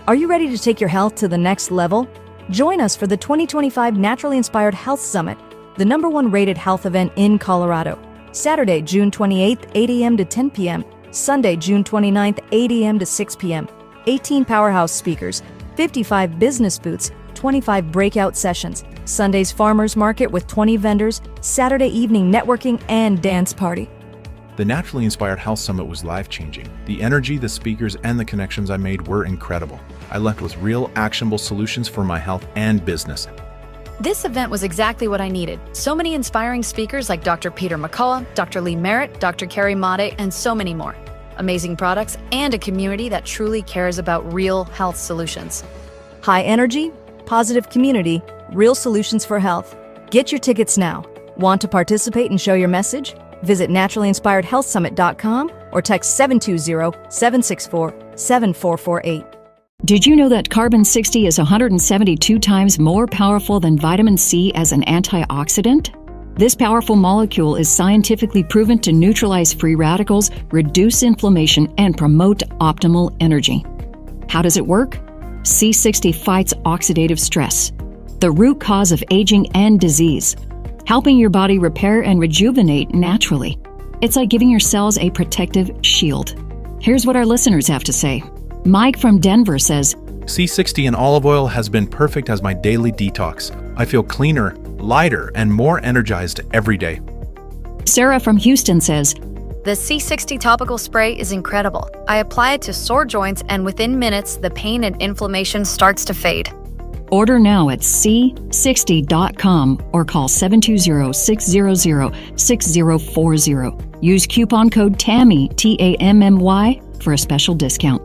Are you ready to take your health to the next level? Join us for the 2025 Naturally Inspired Health Summit, the #1 rated health event in Colorado. Saturday, June 28th, 8 a.m. to 10 p.m. Sunday, June 29th, 8 a.m. to 6 p.m. 18 powerhouse speakers, 55 business booths, 25 breakout sessions, Sunday's farmers market with 20 vendors, Saturday evening networking and dance party. The Naturally Inspired Health Summit was life-changing. The energy, the speakers, and the connections I made were incredible. I left with real, actionable solutions for my health and business. This event was exactly what I needed. So many inspiring speakers like Dr. Peter McCullough, Dr. Lee Merritt, Dr. Carrie Made, and so many more. Amazing products and a community that truly cares about real health solutions. High energy, positive community, real solutions for health. Get your tickets now. Want to participate and show your message? Visit naturallyinspiredhealthsummit.com or text 720-764-7448. Did you know that carbon-60 is 172 times more powerful than vitamin C as an antioxidant? This powerful molecule is scientifically proven to neutralize free radicals, reduce inflammation, and promote optimal energy. How does it work? C60 fights oxidative stress, the root cause of aging and disease, helping your body repair and rejuvenate naturally. It's like giving your cells a protective shield. Here's what our listeners have to say. Mike from Denver says, C60 in olive oil has been perfect as my daily detox. I feel cleaner, lighter, and more energized every day. Sarah from Houston says, The C60 topical spray is incredible. I apply it to sore joints and within minutes, the pain and inflammation starts to fade. order now at c60.com or call 720-600-6040. Use coupon code TAMMY, T-A-M-M-Y, for a special discount.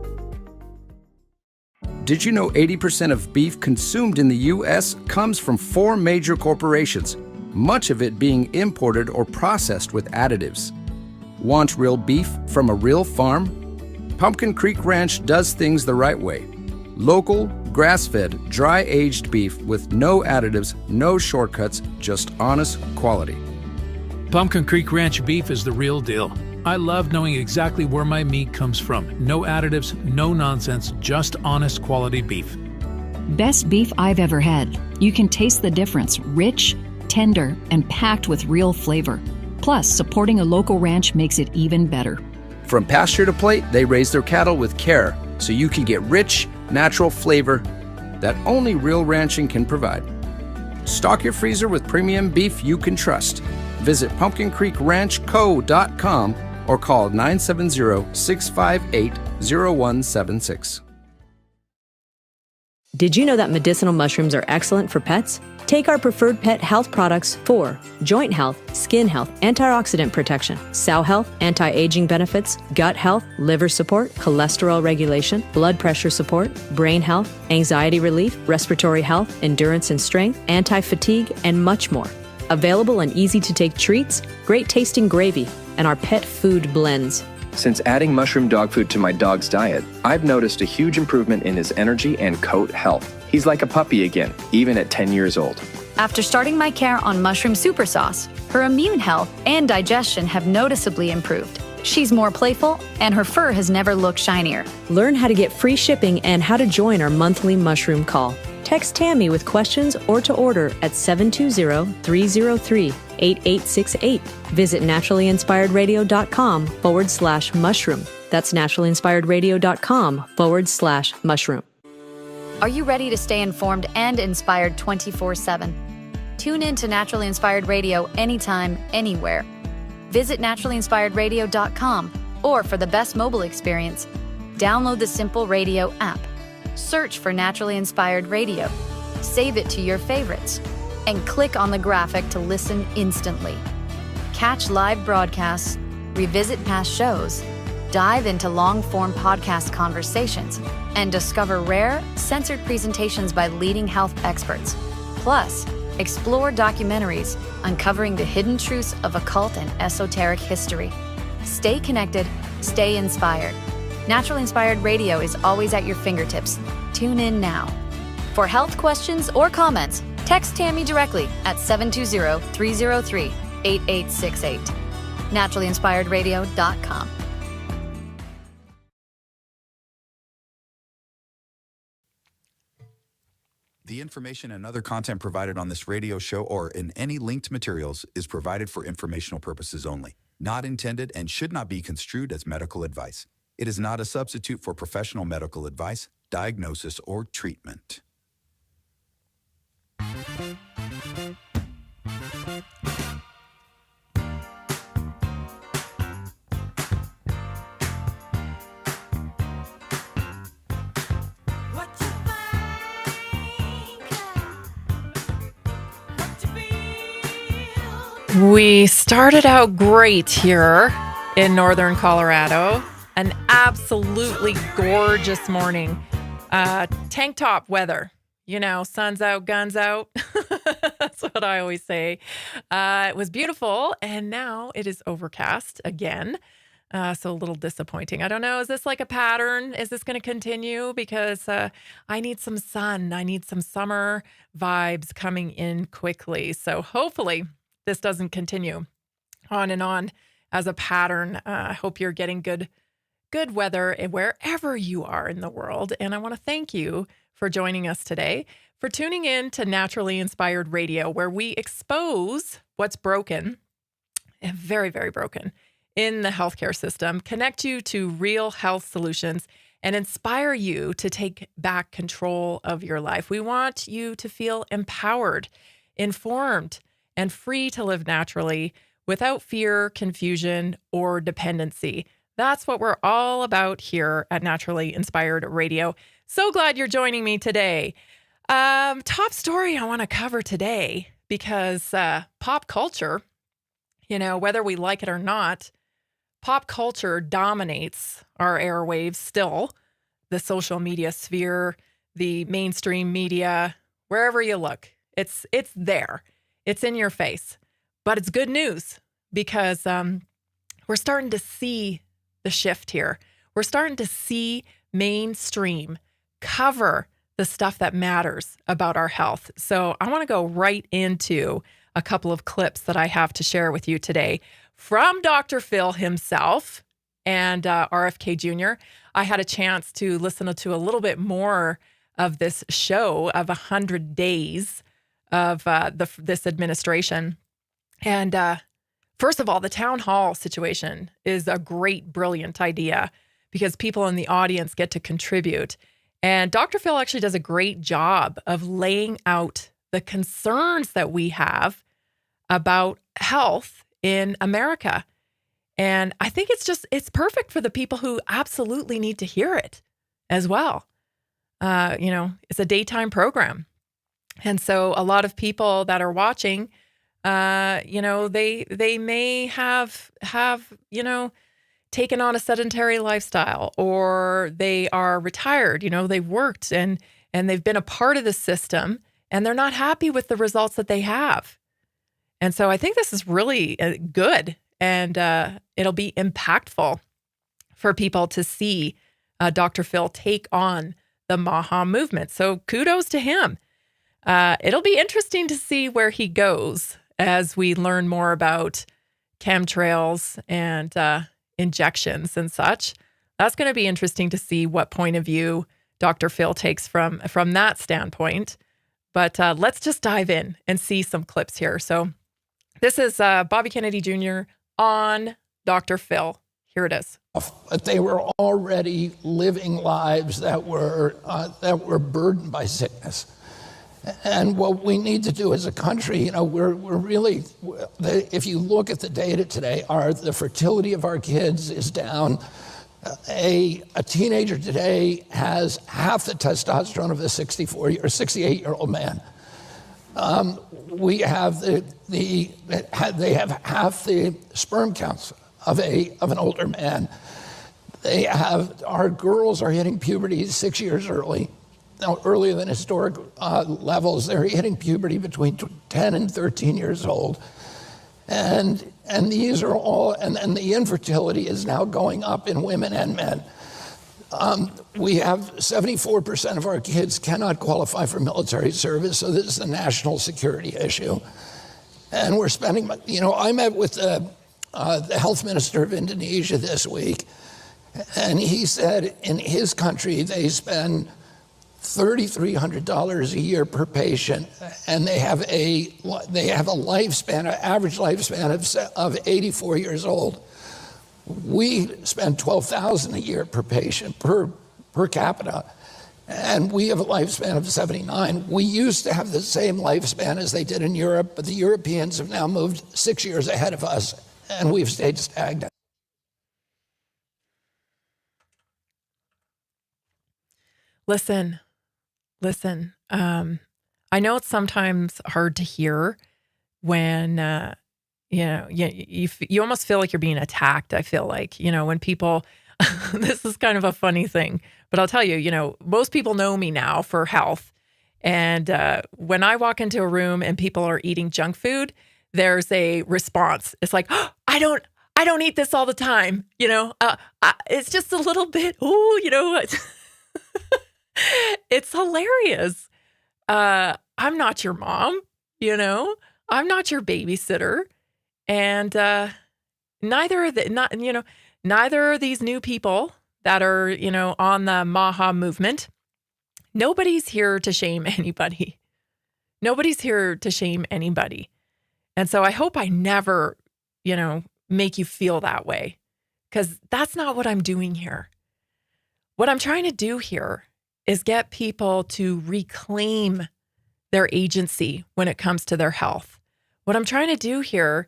Did you know 80% of beef consumed in the U.S. comes from 4 major corporations, much of it being imported or processed with additives? Want real beef from a real farm? Pumpkin Creek Ranch does things the right way. Local, grass-fed, dry-aged beef with no additives, no shortcuts, just honest quality. Pumpkin Creek Ranch beef is the real deal. I love knowing exactly where my meat comes from. No additives, no nonsense, just honest quality beef. Best beef I've ever had. You can taste the difference. Rich, tender, and packed with real flavor. Plus, supporting a local ranch makes it even better. From pasture to plate, they raise their cattle with care, so you can get rich, natural flavor that only real ranching can provide. Stock your freezer with premium beef you can trust. Visit pumpkincreekranchco.com or call 970-658-0176. Did you know that medicinal mushrooms are excellent for pets? Take our preferred pet health products for joint health, skin health, antioxidant protection, cell health, anti-aging benefits, gut health, liver support, cholesterol regulation, blood pressure support, brain health, anxiety relief, respiratory health, endurance and strength, anti-fatigue, and much more. Available in easy-to-take treats, great-tasting gravy, and our pet food blends. Since adding mushroom dog food to my dog's diet, I've noticed a huge improvement in his energy and coat health. He's like a puppy again, even at 10 years old. After starting my care on mushroom super sauce, her immune health and digestion have noticeably improved. She's more playful, and her fur has never looked shinier. Learn how to get free shipping and how to join our monthly mushroom call. Text Tammy with questions or to order at 720-303-8868. Visit naturallyinspiredradio.com/mushroom. That's naturallyinspiredradio.com/mushroom. Are you ready to stay informed and inspired 24/7? Tune in to Naturally Inspired Radio anytime, anywhere. Visit naturallyinspiredradio.com or for the best mobile experience, download the Simple Radio app. Search for Naturally Inspired Radio, save it to your favorites, and click on the graphic to listen instantly. Catch live broadcasts, revisit past shows, dive into long-form podcast conversations, and discover rare, censored presentations by leading health experts. Plus, explore documentaries uncovering the hidden truths of occult and esoteric history. Stay connected, stay inspired. Naturally Inspired Radio is always at your fingertips. Tune in now. For health questions or comments, text Tammy directly at 720-303-8868. naturallyinspiredradio.com. The information and other content provided on this radio show or in any linked materials is provided for informational purposes only, not intended and should not be construed as medical advice. It is not a substitute for professional medical advice, diagnosis, or treatment. We started out great here in northern Colorado. An absolutely gorgeous morning. Tank top weather. You know, sun's out, guns out. That's what I always say. It was beautiful, and now it is overcast again. So a little disappointing. I don't know. Is this like a pattern? Is this going to continue? Because I need some sun. I need some summer vibes coming in quickly. So hopefully this doesn't continue on and on as a pattern. I hope you're getting good weather wherever you are in the world. And I want to thank you for joining us today, for tuning in to Naturally Inspired Radio, where we expose what's broken, and very, very broken, in the healthcare system, connect you to real health solutions, and inspire you to take back control of your life. We want you to feel empowered, informed, and free to live naturally without fear, confusion, or dependency. That's what we're all about here at Naturally Inspired Radio. So glad you're joining me today. Top story I want to cover today, because pop culture, you know, whether we like it or not, pop culture dominates our airwaves still, the social media sphere, the mainstream media, wherever you look. It's there. It's in your face. But it's good news, because we're starting to see the shift here. We're starting to see mainstream cover the stuff that matters about our health. So I want to go right into a couple of clips that I have to share with you today from Dr. Phil himself and RFK Jr. I had a chance to listen to a little bit more of this show of 100 days of this administration. And first of all, the town hall situation is a great, brilliant idea, because people in the audience get to contribute. And Dr. Phil actually does a great job of laying out the concerns that we have about health in America. And I think it's perfect for the people who absolutely need to hear it as well. It's a daytime program. And so a lot of people that are watching, they may have taken on a sedentary lifestyle, or they are retired, they've worked and they've been a part of the system, and they're not happy with the results that they have. And so I think this is really good, and it'll be impactful for people to see Dr. Phil take on the MAHA movement. So kudos to him. It'll be interesting to see where he goes as we learn more about chemtrails and injections and such. That's going to be interesting to see what point of view Dr. Phil takes from that standpoint. But let's just dive in and see some clips here. So this is Bobby Kennedy Jr. on Dr. Phil. Here it is. But they were already living lives that were burdened by sickness. And what we need to do as a country, we're really, if you look at the data today, the fertility of our kids is down. A teenager today has half the testosterone of a 64 or 68-year-old man. We have they have half the sperm counts of an older man. Our girls are hitting puberty 6 years early. Now, earlier than historic levels. They're hitting puberty between 10 and 13 years old. And these are all, and the infertility is now going up in women and men. We have 74% of our kids cannot qualify for military service, so this is a national security issue. And we're spending, I met with the health minister of Indonesia this week, and he said in his country they spend $3,300 a year per patient, and they have a lifespan, an average lifespan of 84 years old. We spend $12,000 a year per patient, per capita, and we have a lifespan of 79. We used to have the same lifespan as they did in Europe, but the Europeans have now moved 6 years ahead of us, and we've stayed stagnant. Listen. I know it's sometimes hard to hear when, you almost feel like you're being attacked. I feel like, when people, this is kind of a funny thing, but I'll tell you, most people know me now for health. And when I walk into a room and people are eating junk food, there's a response. It's like, oh, I don't eat this all the time. It's just a little bit, it's hilarious. I'm not your mom, I'm not your babysitter. And neither are these new people that are, on the MAHA movement. Nobody's here to shame anybody. Nobody's here to shame anybody. And so I hope I never, make you feel that way, because that's not what I'm doing here. What I'm trying to do here is get people to reclaim their agency when it comes to their health. What I'm trying to do here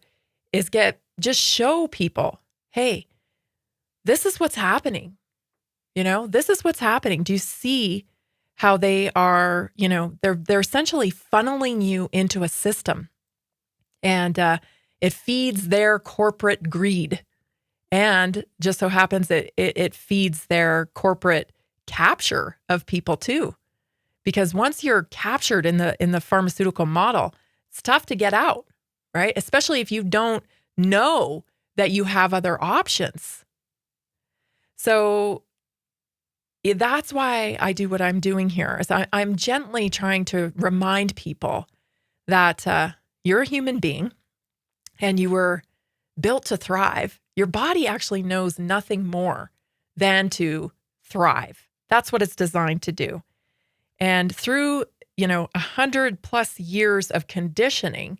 is just show people, hey, this is what's happening. This is what's happening. Do you see how they are, they're essentially funneling you into a system, and it feeds their corporate greed. And just so happens that it feeds their corporate capture of people too. Because once you're captured in the pharmaceutical model, it's tough to get out, right? Especially if you don't know that you have other options. So that's why I do what I'm doing here. Is I'm gently trying to remind people that you're a human being and you were built to thrive. Your body actually knows nothing more than to thrive. That's what it's designed to do. And through, 100+ years of conditioning,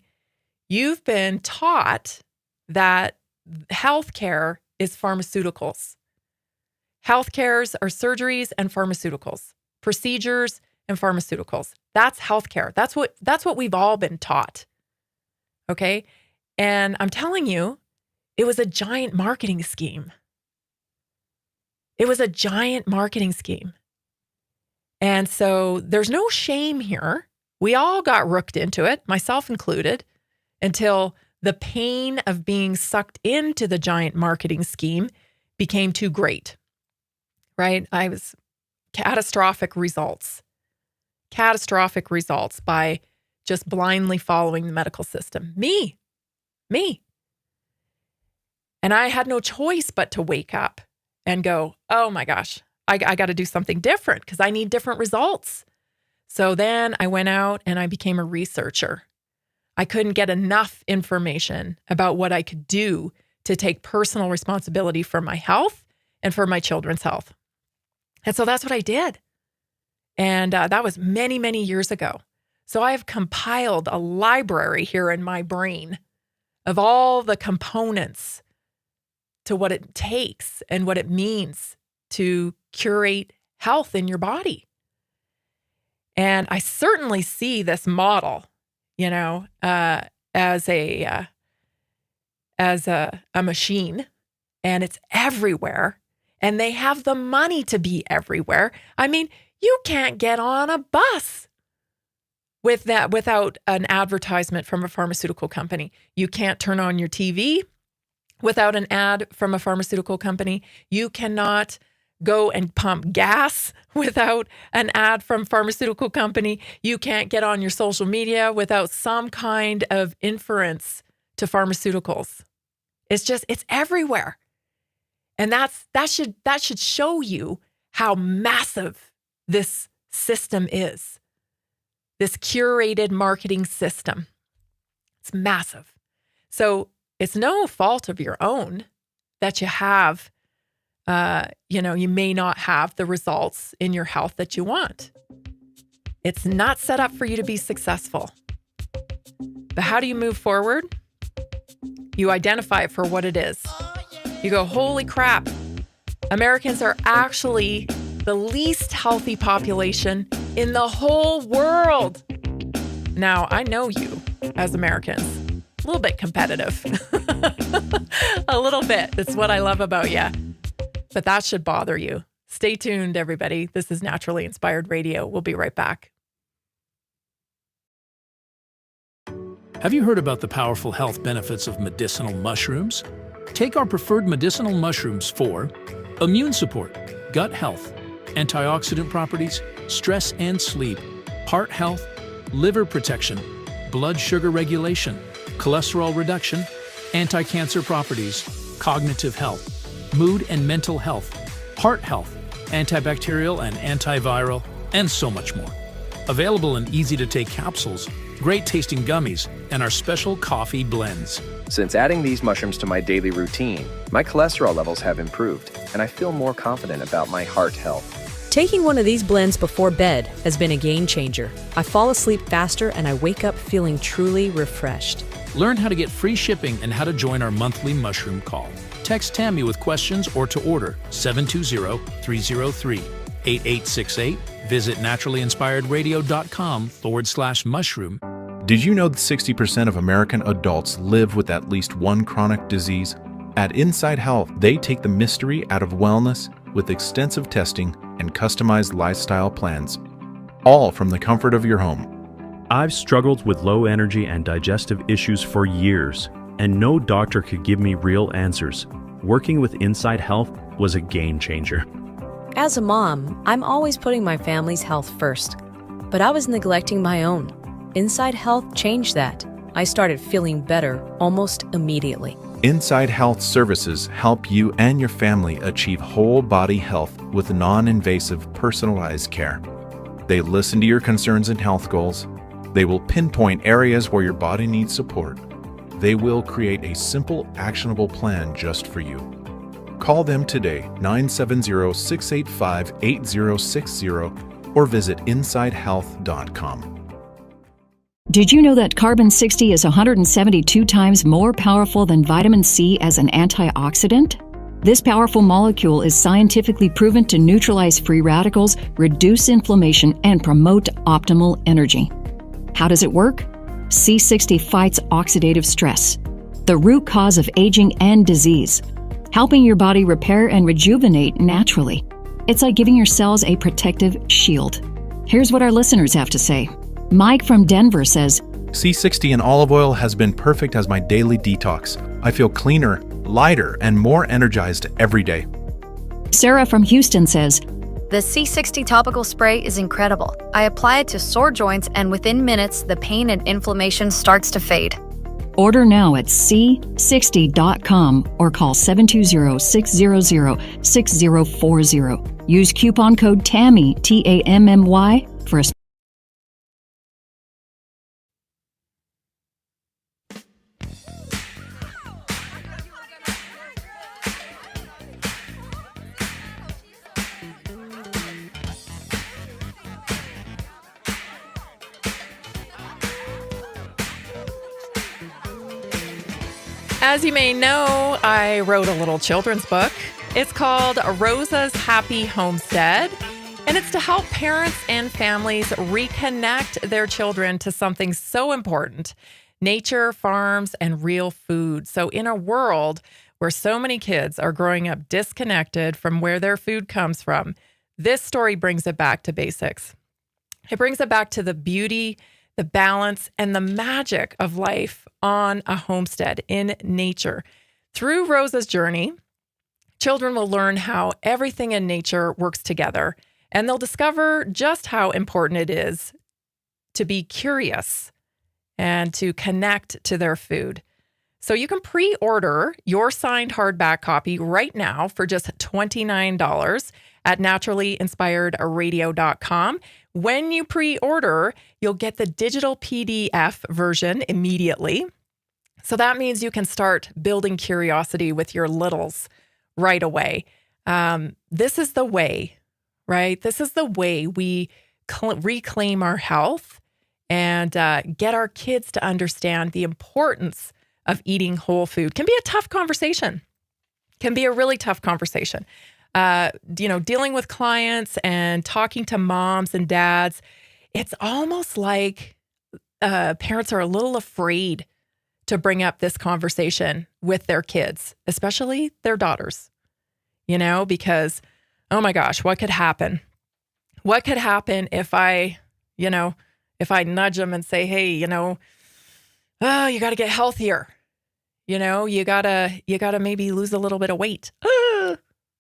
you've been taught that healthcare is pharmaceuticals. Healthcares are surgeries and pharmaceuticals, procedures and pharmaceuticals. That's healthcare. That's what we've all been taught. Okay? And I'm telling you, it was a giant marketing scheme. It was a giant marketing scheme. And so there's no shame here. We all got rooked into it, myself included, until the pain of being sucked into the giant marketing scheme became too great, right? I was catastrophic results by just blindly following the medical system. Me. And I had no choice but to wake up and go, oh my gosh, I got to do something different because I need different results. So then I went out and I became a researcher. I couldn't get enough information about what I could do to take personal responsibility for my health and for my children's health. And so that's what I did. And that was many, many years ago. So I've compiled a library here in my brain of all the components to what it takes and what it means to curate health in your body. And I certainly see this model, as a machine, and it's everywhere, and they have the money to be everywhere. I mean, you can't get on a bus without an advertisement from a pharmaceutical company. You can't turn on your TV without an ad from a pharmaceutical company. You cannot go and pump gas without an ad from pharmaceutical company. You can't get on your social media without some kind of inference to pharmaceuticals. It's everywhere. And that should show you how massive this system is. This curated marketing system. It's massive. So it's no fault of your own that you have, you may not have the results in your health that you want. It's not set up for you to be successful. But how do you move forward? You identify it for what it is. You go, holy crap, Americans are actually the least healthy population in the whole world. Now, I know you as Americans, a little bit competitive. A little bit. That's what I love about you. But that should bother you. Stay tuned, everybody. This is Naturally Inspired Radio. We'll be right back. Have you heard about the powerful health benefits of medicinal mushrooms? Take our preferred medicinal mushrooms for immune support, gut health, antioxidant properties, stress and sleep, heart health, liver protection, blood sugar regulation, cholesterol reduction, anti-cancer properties, cognitive health, mood and mental health, heart health, antibacterial and antiviral, and so much more. Available in easy-to-take capsules, great-tasting gummies, and our special coffee blends. Since adding these mushrooms to my daily routine, my cholesterol levels have improved, and I feel more confident about my heart health. Taking one of these blends before bed has been a game changer. I fall asleep faster and I wake up feeling truly refreshed. Learn how to get free shipping and how to join our monthly mushroom call. Text Tammy with questions or to order 720-303-8868. Visit naturallyinspiredradio.com/mushroom. Did you know that 60% of American adults live with at least one chronic disease? At Inside Health, they take the mystery out of wellness with extensive testing and customized lifestyle plans, all from the comfort of your home. I've struggled with low energy and digestive issues for years, and no doctor could give me real answers. Working with Inside Health was a game changer. As a mom, I'm always putting my family's health first, but I was neglecting my own. Inside Health changed that. I started feeling better almost immediately. Inside Health services help you and your family achieve whole body health with non-invasive personalized care. They listen to your concerns and health goals. They will pinpoint areas where your body needs support. They will create a simple, actionable plan just for you. Call them today, 970-685-8060, or visit InsideHealth.com. Did you know that carbon-60 is 172 times more powerful than vitamin C as an antioxidant? This powerful molecule is scientifically proven to neutralize free radicals, reduce inflammation, and promote optimal energy. How does it work? C60 fights oxidative stress, the root cause of aging and disease, helping your body repair and rejuvenate naturally. It's like giving your cells a protective shield. Here's what our listeners have to say. Mike from Denver says, C60 in olive oil has been perfect as my daily detox. I feel cleaner, lighter, and more energized every day. Sarah from Houston says, The C60 topical spray is incredible. I apply it to sore joints, and within minutes, the pain and inflammation starts to fade. order now at c60.com or call 720-600-6040. Use coupon code TAMMY, TAMMY, for a As you may know, I wrote a little children's book. It's called Rosa's Happy Homestead, and it's to help parents and families reconnect their children to something so important: nature, farms, and real food. So in a world where so many kids are growing up disconnected from where their food comes from, this story brings it back to basics. It brings it back to the beauty, the balance, and the magic of life on a homestead in nature. Through Rosa's journey, children will learn how everything in nature works together, and they'll discover just how important it is to be curious and to connect to their food. So you can pre-order your signed hardback copy right now for just $29 at naturallyinspiredradio.com. When you pre-order, you'll get the digital PDF version immediately. So that means you can start building curiosity with your littles right away. This is the way, right? This is the way we reclaim our health and get our kids to understand the importance of eating whole food. Can be a tough conversation. Can be a really tough conversation. Dealing with clients and talking to moms and dads, it's almost like parents are a little afraid to bring up this conversation with their kids, especially their daughters, because, oh my gosh, what could happen? What could happen if I nudge them and say, hey, you got to get healthier. You gotta maybe lose a little bit of weight.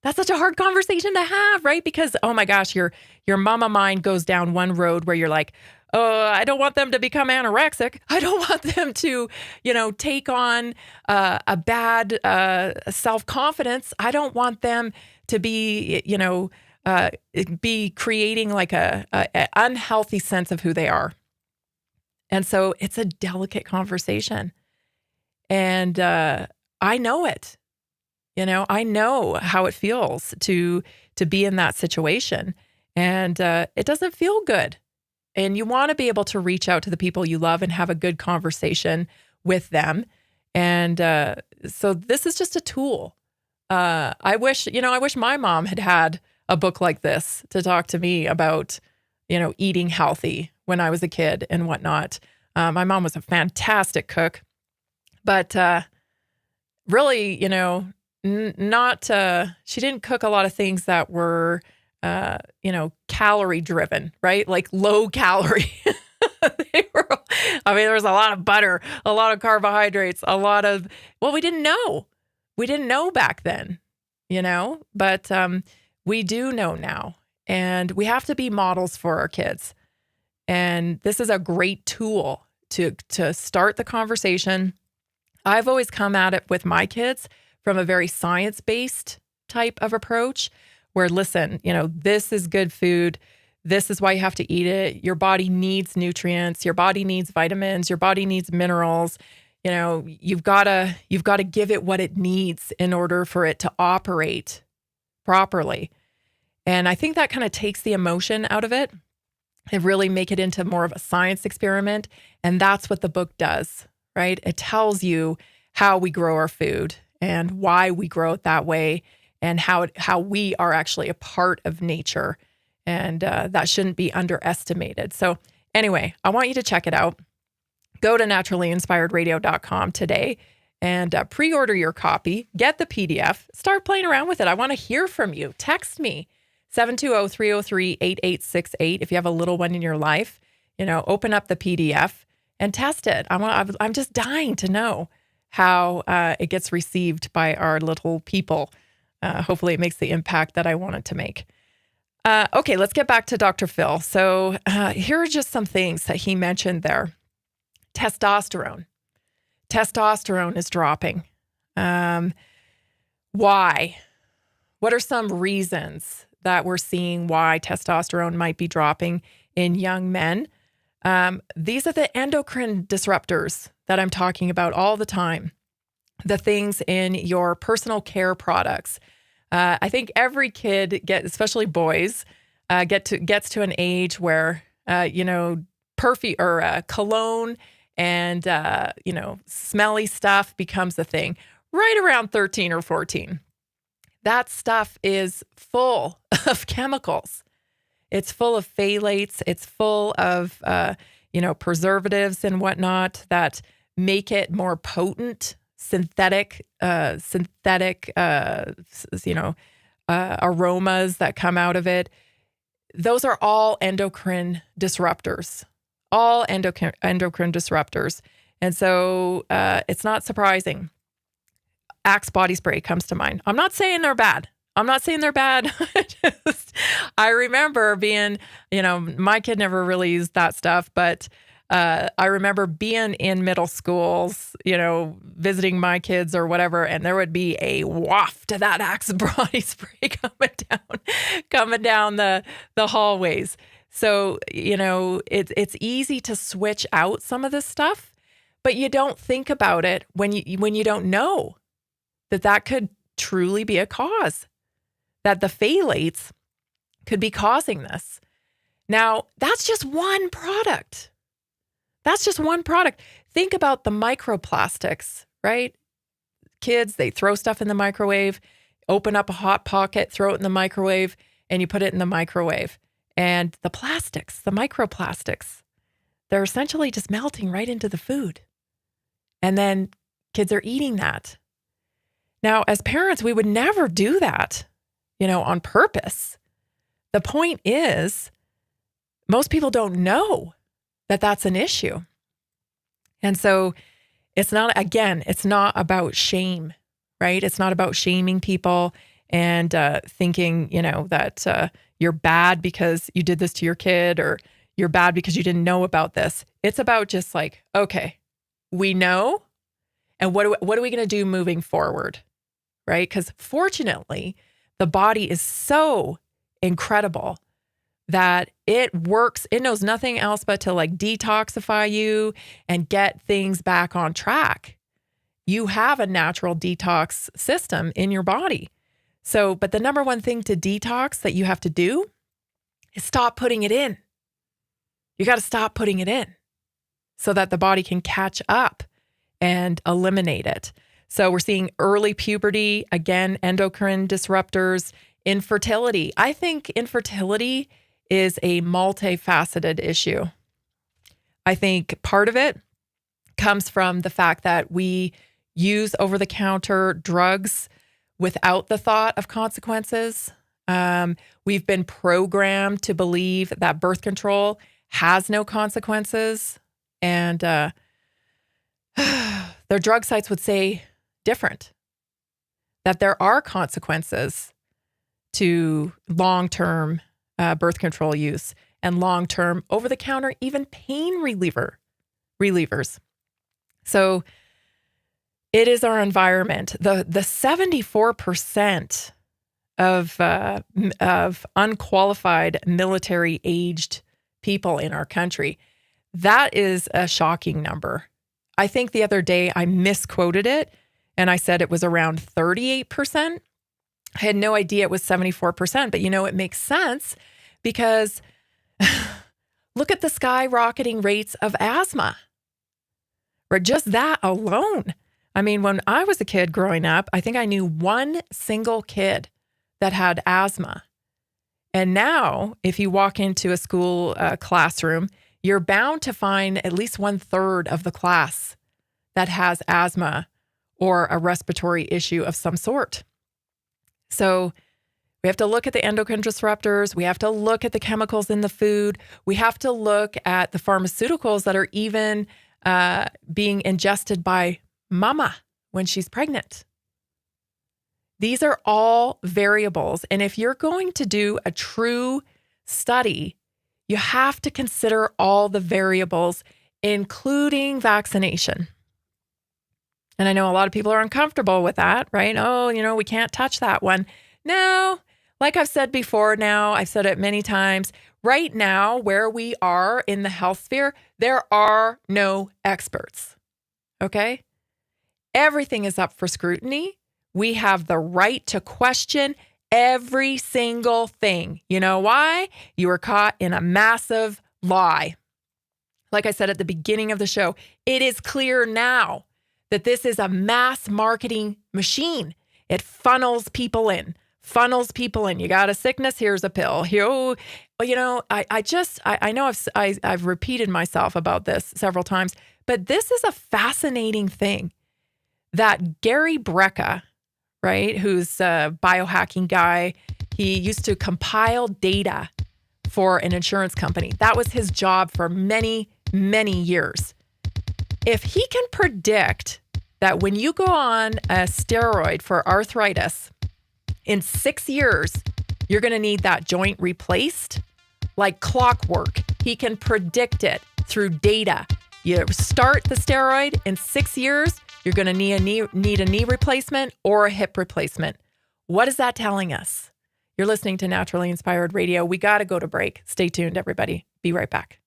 That's such a hard conversation to have, right? Because, oh my gosh, your mama mind goes down one road where you're like, oh, I don't want them to become anorexic. I don't want them to, take on a bad self-confidence. I don't want them to be, be creating like a unhealthy sense of who they are. And so it's a delicate conversation. And I know it. I know how it feels to be in that situation. And it doesn't feel good. And you want to be able to reach out to the people you love and have a good conversation with them. And so this is just a tool. I wish my mom had a book like this to talk to me about, eating healthy when I was a kid and whatnot. My mom was a fantastic cook, but really, she didn't cook a lot of things that were, calorie driven, right? Like low calorie. There was a lot of butter, a lot of carbohydrates, we didn't know. We didn't know back then, but we do know now. And we have to be models for our kids. And this is a great tool to start the conversation. I've always come at it with my kids from a very science-based type of approach where, listen, this is good food. This is why you have to eat it. Your body needs nutrients. Your body needs vitamins. Your body needs minerals. You've got to give it what it needs in order for it to operate properly. And I think that kind of takes the emotion out of it and really make it into more of a science experiment. And that's what the book does, right? It tells you how we grow our food and why we grow it that way and how we are actually a part of nature. And that shouldn't be underestimated. So anyway, I want you to check it out. Go to naturallyinspiredradio.com today and pre-order your copy. Get the PDF. Start playing around with it. I want to hear from you. Text me, 720-303-8868. If you have a little one in your life, open up the PDF and test it. I'm just dying to know how it gets received by our little people. Hopefully it makes the impact that I want it to make. Okay, let's get back to Dr. Phil. So here are just some things that he mentioned there. Testosterone. Testosterone is dropping. Why? What are some reasons that we're seeing why testosterone might be dropping in young men? These are the endocrine disruptors that I'm talking about all the time. The things in your personal care products. I think every kid especially boys, gets to an age where, perfume or cologne and, smelly stuff becomes a thing right around 13 or 14. That stuff is full of chemicals. It's full of phthalates. It's full of, preservatives and whatnot that make it more potent, synthetic, aromas that come out of it. Those are all endocrine disruptors, And so it's not surprising. Axe body spray comes to mind. I'm not saying they're bad. I remember being, my kid never really used that stuff, but I remember being in middle schools, visiting my kids or whatever, and there would be a waft of that Axe body spray coming down the hallways. So, it's easy to switch out some of this stuff, but you don't think about it when you don't know that could truly be a cause, that the phthalates could be causing this. Now, that's just one product. That's just one product. Think about the microplastics, right? Kids, they throw stuff in the microwave, open up a Hot Pocket, throw it in the microwave, and you put it in the microwave. And the plastics, the microplastics, they're essentially just melting right into the food. And then kids are eating that. Now, as parents, we would never do that, on purpose. The point is, most people don't know that that's an issue. And so it's not about shame, right? It's not about shaming people and thinking, that you're bad because you did this to your kid, or you're bad because you didn't know about this. It's about just like, okay, we know, and what are we going to do moving forward, right? Because fortunately, the body is so incredible that it works. It knows nothing else but to like detoxify you and get things back on track. You have a natural detox system in your body. So, but the number one thing to detox that you have to do is stop putting it in. You got to stop putting it in so that the body can catch up and eliminate it. So we're seeing early puberty, again, endocrine disruptors, infertility. I think infertility is a multifaceted issue. I think part of it comes from the fact that we use over-the-counter drugs without the thought of consequences. We've been programmed to believe that birth control has no consequences, and their drug sites would say different, that there are consequences to long-term birth control use and long-term over-the-counter, even pain relievers. So it is our environment. The 74% of unqualified military-aged people in our country, that is a shocking number. I think the other day I misquoted it, and I said it was around 38%. I had no idea it was 74%, but it makes sense because look at the skyrocketing rates of asthma. Or just that alone. I mean, when I was a kid growing up, I think I knew one single kid that had asthma. And now, if you walk into a school classroom, you're bound to find at least 1/3 of the class that has asthma or a respiratory issue of some sort. So we have to look at the endocrine disruptors. We have to look at the chemicals in the food. We have to look at the pharmaceuticals that are even being ingested by mama when she's pregnant. These are all variables. And if you're going to do a true study, you have to consider all the variables, including vaccination. And I know a lot of people are uncomfortable with that, right? Oh, we can't touch that one. No, like I've said before now, I've said it many times, right now, where we are in the health sphere, there are no experts, okay? Everything is up for scrutiny. We have the right to question every single thing. You know why? You were caught in a massive lie. Like I said at the beginning of the show, it is clear now that this is a mass marketing machine. It funnels people in. You got a sickness, here's a pill. I know I've repeated myself about this several times, but this is a fascinating thing that Gary Brecka, right, who's a biohacking guy, he used to compile data for an insurance company. That was his job for many, many years. If he can predict that when you go on a steroid for arthritis, in 6 years, you're going to need that joint replaced like clockwork. He can predict it through data. You start the steroid, in 6 years, you're going to need a knee replacement or a hip replacement. What is that telling us? You're listening to Naturally Inspired Radio. We got to go to break. Stay tuned, everybody. Be right back.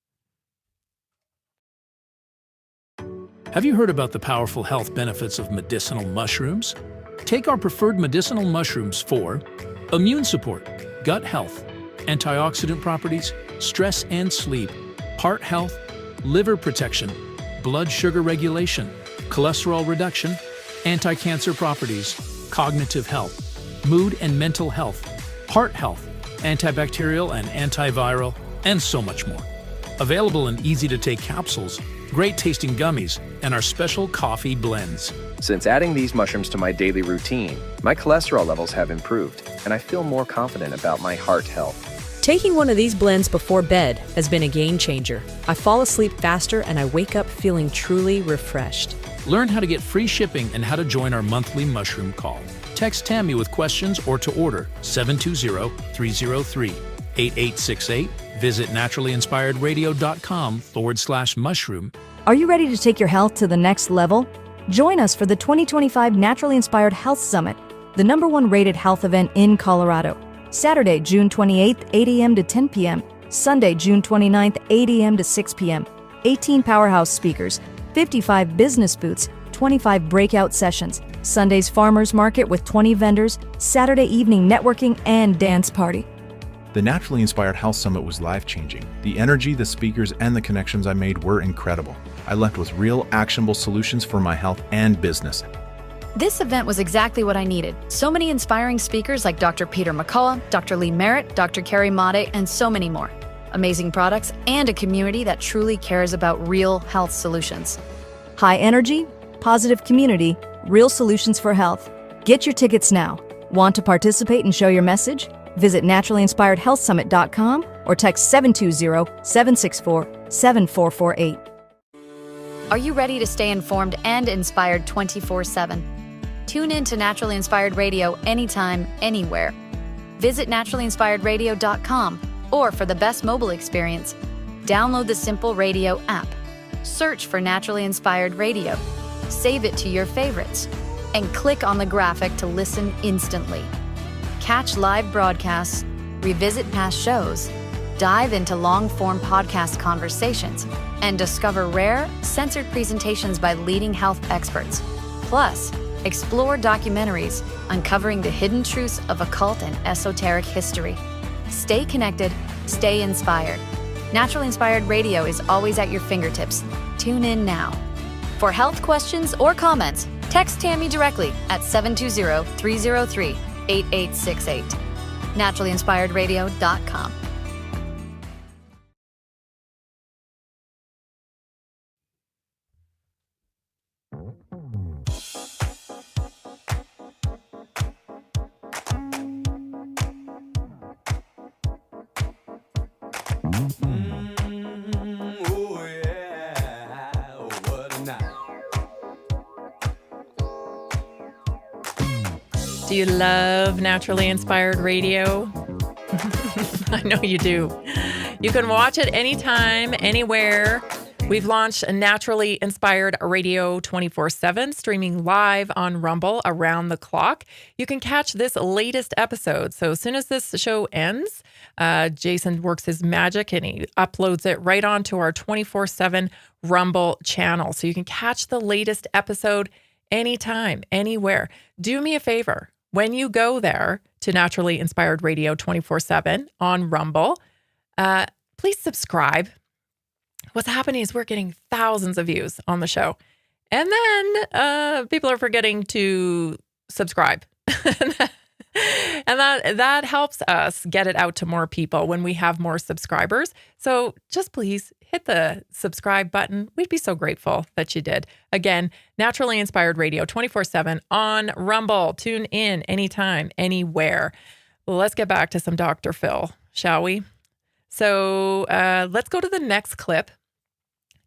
Have you heard about the powerful health benefits of medicinal mushrooms? Take our preferred medicinal mushrooms for immune support, gut health, antioxidant properties, stress and sleep, heart health, liver protection, blood sugar regulation, cholesterol reduction, anti-cancer properties, cognitive health, mood and mental health, heart health, antibacterial and antiviral, and so much more. Available in easy-to-take capsules, great-tasting gummies, and our special coffee blends. Since adding these mushrooms to my daily routine, my cholesterol levels have improved, and I feel more confident about my heart health. Taking one of these blends before bed has been a game changer. I fall asleep faster and I wake up feeling truly refreshed. Learn how to get free shipping and how to join our monthly mushroom call. Text Tammy with questions or to order 720-303-8868. Visit naturallyinspiredradio.com/mushroom. Are you ready to take your health to the next level? Join us for the 2025 Naturally Inspired Health Summit, the #1 rated health event in Colorado. Saturday, June 28th, 8 a.m. to 10 p.m. Sunday, June 29th, 8 a.m. to 6 p.m. 18 powerhouse speakers, 55 business booths, 25 breakout sessions, Sunday's farmers market with 20 vendors, Saturday evening networking and dance party. The Naturally Inspired Health Summit was life-changing. The energy, the speakers, and the connections I made were incredible. I left with real, actionable solutions for my health and business. This event was exactly what I needed. So many inspiring speakers like Dr. Peter McCullough, Dr. Lee Merritt, Dr. Carrie Made, and so many more. Amazing products and a community that truly cares about real health solutions. High energy, positive community, real solutions for health. Get your tickets now. Want to participate and show your message? Visit naturallyinspiredhealthsummit.com or text 720-764-7448. Are you ready to stay informed and inspired 24/7? Tune in to Naturally Inspired Radio anytime, anywhere. Visit naturallyinspiredradio.com, or for the best mobile experience, download the Simple Radio app. Search for Naturally Inspired Radio, save it to your favorites, and click on the graphic to listen instantly. Catch live broadcasts, revisit past shows, dive into long-form podcast conversations, and discover rare, censored presentations by leading health experts. Plus, explore documentaries uncovering the hidden truths of occult and esoteric history. Stay connected, stay inspired. Naturally Inspired Radio is always at your fingertips. Tune in now. For health questions or comments, text Tammy directly at 720-303-8868. naturallyinspiredradio.com. Do you love Naturally Inspired Radio? I know you do. You can watch it anytime, anywhere. We've launched a Naturally Inspired Radio 24/7, streaming live on Rumble around the clock. You can catch this latest episode. So as soon as this show ends, Jason works his magic and he uploads it right onto our 24/7 Rumble channel. So you can catch the latest episode anytime, anywhere. Do me a favor. When you go there to Naturally Inspired Radio 24/7 on Rumble, please subscribe. What's happening is we're getting thousands of views on the show. And then people are forgetting to subscribe. And that helps us get it out to more people when we have more subscribers. So just please hit the subscribe button. We'd be so grateful that you did. Again, Naturally Inspired Radio 24/7 on Rumble. Tune in anytime, anywhere. Let's get back to some Dr. Phil, shall we? So let's go to the next clip.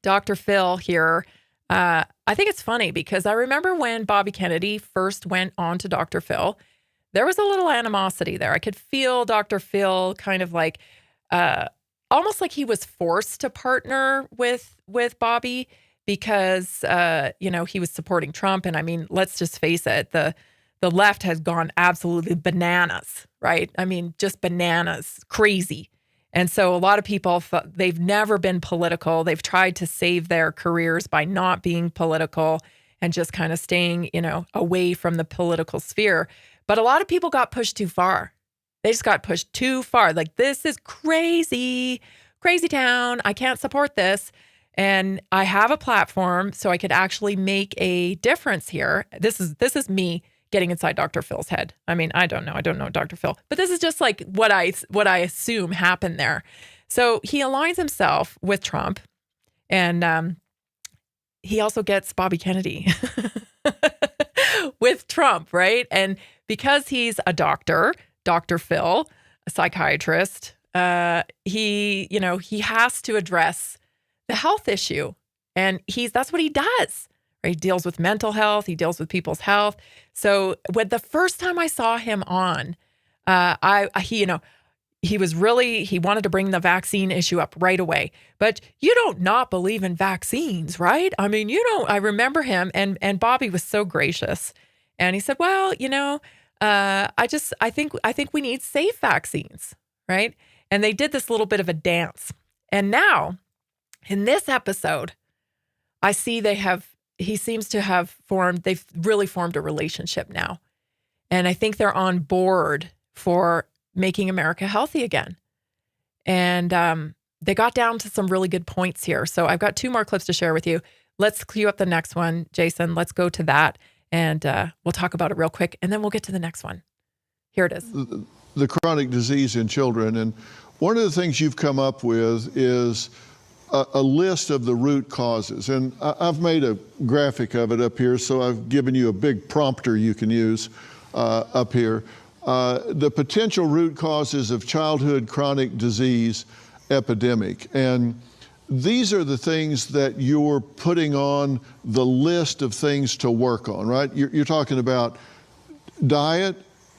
Dr. Phil here. I think it's funny because I remember when Bobby Kennedy first went on to Dr. Phil, there was a little animosity there. I could feel Dr. Phil kind of like, almost like he was forced to partner with Bobby because, he was supporting Trump. And I mean, let's just face it, the left has gone absolutely bananas, right? I mean, just bananas, crazy. And so a lot of people, they've never been political. They've tried to save their careers by not being political and just kind of staying, away from the political sphere. But a lot of people got pushed too far. They just got pushed too far. Like, this is crazy, crazy town. I can't support this. And I have a platform so I could actually make a difference here. This is me getting inside Dr. Phil's head. I mean, I don't know Dr. Phil, but this is just like what I assume happened there. So he aligns himself with Trump, and he also gets Bobby Kennedy with Trump, right? And because he's a doctor, Dr. Phil, a psychiatrist, he has to address the health issue, and that's what he does. Right? He deals with mental health. He deals with people's health. So when the first time I saw him on, he wanted to bring the vaccine issue up right away. But you don't not believe in vaccines, right? I mean, I remember him, and Bobby was so gracious. And he said, well, I think we need safe vaccines, right? And they did this little bit of a dance. And now in this episode, I see they've really formed a relationship now. And I think they're on board for making America healthy again. And they got down to some really good points here. So I've got 2 more clips to share with you. Let's cue up the next one, Jason. Let's go to that, and we'll talk about it real quick, and then we'll get to the next one. Here it is. The chronic disease in children. And one of the things you've come up with is a list of the root causes. And I've made a graphic of it up here, so I've given you a big prompter you can use up here. The potential root causes of childhood chronic disease epidemic. And these are the things that you're putting on the list of things to work on, right? You're talking about diet,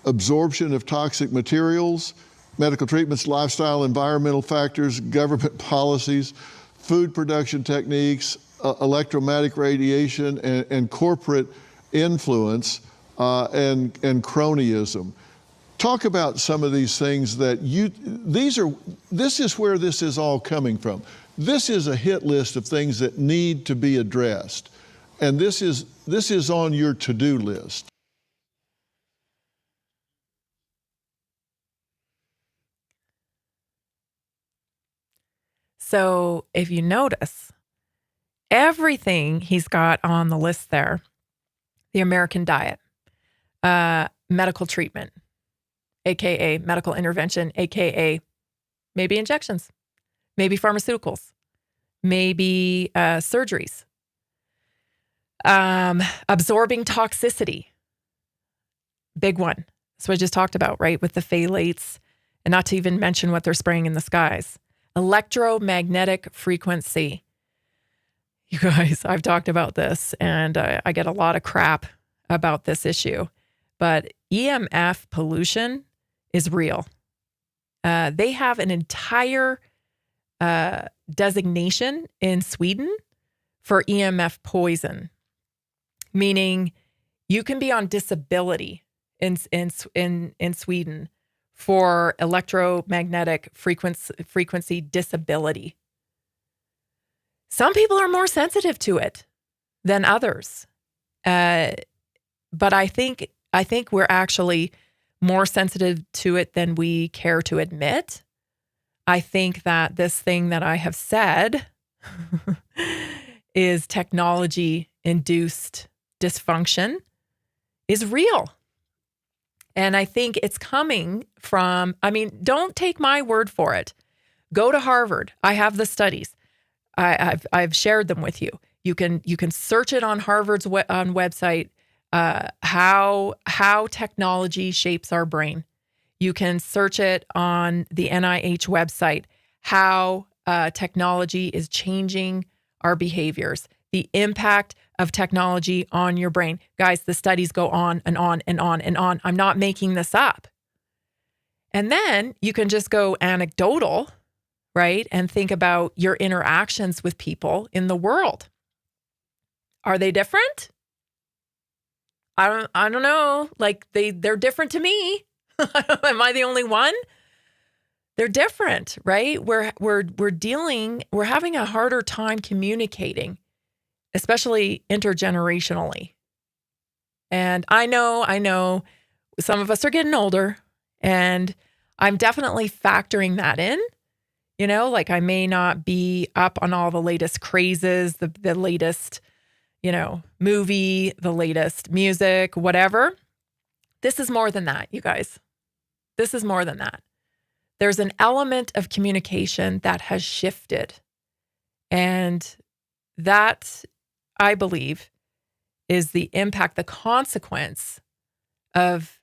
absorption of toxic materials, medical treatments, lifestyle, environmental factors, government policies, food production techniques, electromagnetic radiation, and corporate influence, and cronyism. Talk about some of these things that this is where this is all coming from. This is a hit list of things that need to be addressed. And this is on your to-do list. So if you notice, everything he's got on the list there, the American diet, medical treatment, AKA medical intervention, AKA maybe injections, maybe pharmaceuticals, maybe surgeries, absorbing toxicity, big one. That's what I just talked about, right? With the phthalates, and not to even mention what they're spraying in the skies. Electromagnetic frequency. You guys, I've talked about this, and I get a lot of crap about this issue, but EMF pollution is real. They have an entire designation in Sweden for EMF poison, meaning you can be on disability in Sweden for electromagnetic frequency disability. Some people are more sensitive to it than others. But I think we're actually more sensitive to it than we care to admit. I think that this thing that I have said is technology-induced dysfunction is real. And I think it's coming from, don't take my word for it. Go to Harvard. I have the studies. I've shared them with you. You can search it on Harvard's website, how technology shapes our brain. You can search it on the NIH website, how technology is changing our behaviors, the impact of technology on your brain. Guys, the studies go on and on and on and on. I'm not making this up. And then you can just go anecdotal, right? And think about your interactions with people in the world. Are they different? I don't know. Like they're different to me. Am I the only one? They're different, right? We're having a harder time communicating, especially intergenerationally. And I know some of us are getting older, and I'm definitely factoring that in. You know, like I may not be up on all the latest crazes, the latest, you know, movie, the latest music, whatever. This is more than that, you guys. This is more than that. There's an element of communication that has shifted. And that, I believe, is the impact, the consequence of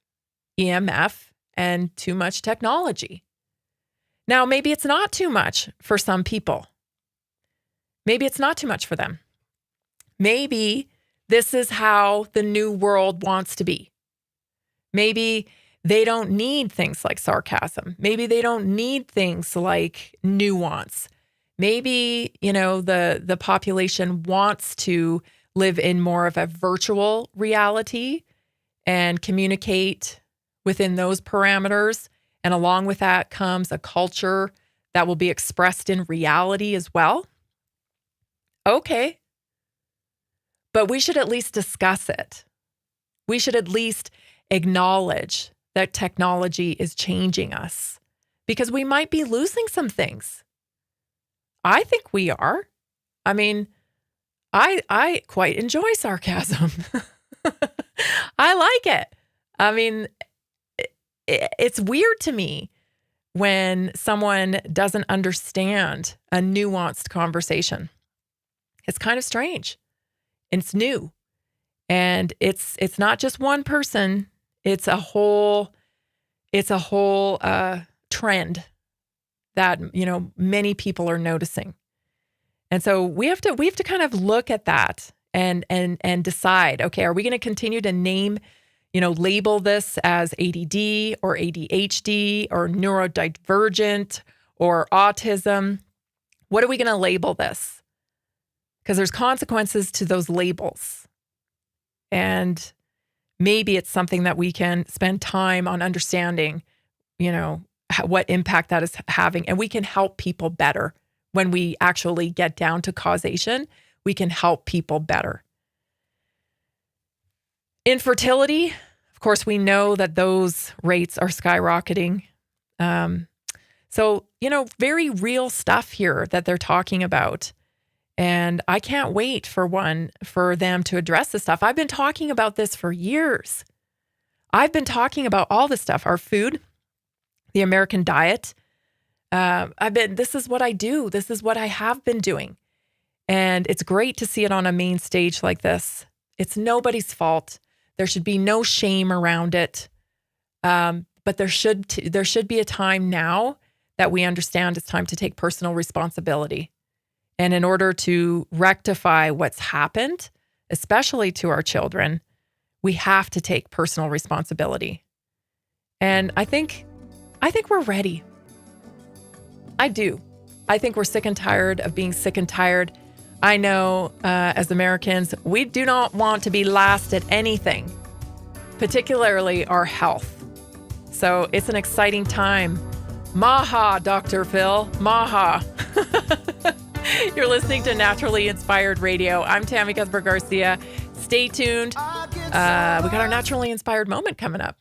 EMF and too much technology. Now, maybe it's not too much for some people. Maybe it's not too much for them. Maybe this is how the new world wants to be. Maybe they don't need things like sarcasm. Maybe they don't need things like nuance. Maybe, you know, the population wants to live in more of a virtual reality and communicate within those parameters. And along with that comes a culture that will be expressed in reality as well. Okay. But we should at least discuss it. We should at least acknowledge that technology is changing us because we might be losing some things. I think we are. I mean, I quite enjoy sarcasm. I like it. I mean, it's weird to me when someone doesn't understand a nuanced conversation. It's kind of strange. It's new. And it's not just one person. It's a whole trend that, you know, many people are noticing. And so we have to kind of look at that and decide, okay, are we going to continue to name, you know, label this as ADD or ADHD or neurodivergent or autism? What are we going to label this? Because there's consequences to those labels. And maybe it's something that we can spend time on understanding, you know, what impact that is having. And we can help people better when we actually get down to causation. We can help people better. Infertility, of course, we know that those rates are skyrocketing. So, you know, very real stuff here that they're talking about. And I can't wait for them to address this stuff. I've been talking about this for years. I've been talking about all this stuff, our food, the American diet. This is what I do. This is what I have been doing. And it's great to see it on a main stage like this. It's nobody's fault. There should be no shame around it. But there should be a time now that we understand it's time to take personal responsibility. And in order to rectify what's happened, especially to our children, we have to take personal responsibility. And I think we're ready. I do. I think we're sick and tired of being sick and tired. I know as Americans, we do not want to be last at anything, particularly our health. So it's an exciting time. MAHA, Dr. Phil, MAHA. You're listening to Naturally Inspired Radio. I'm Tammy Cuthbert-Garcia. Stay tuned. We got our Naturally Inspired moment coming up.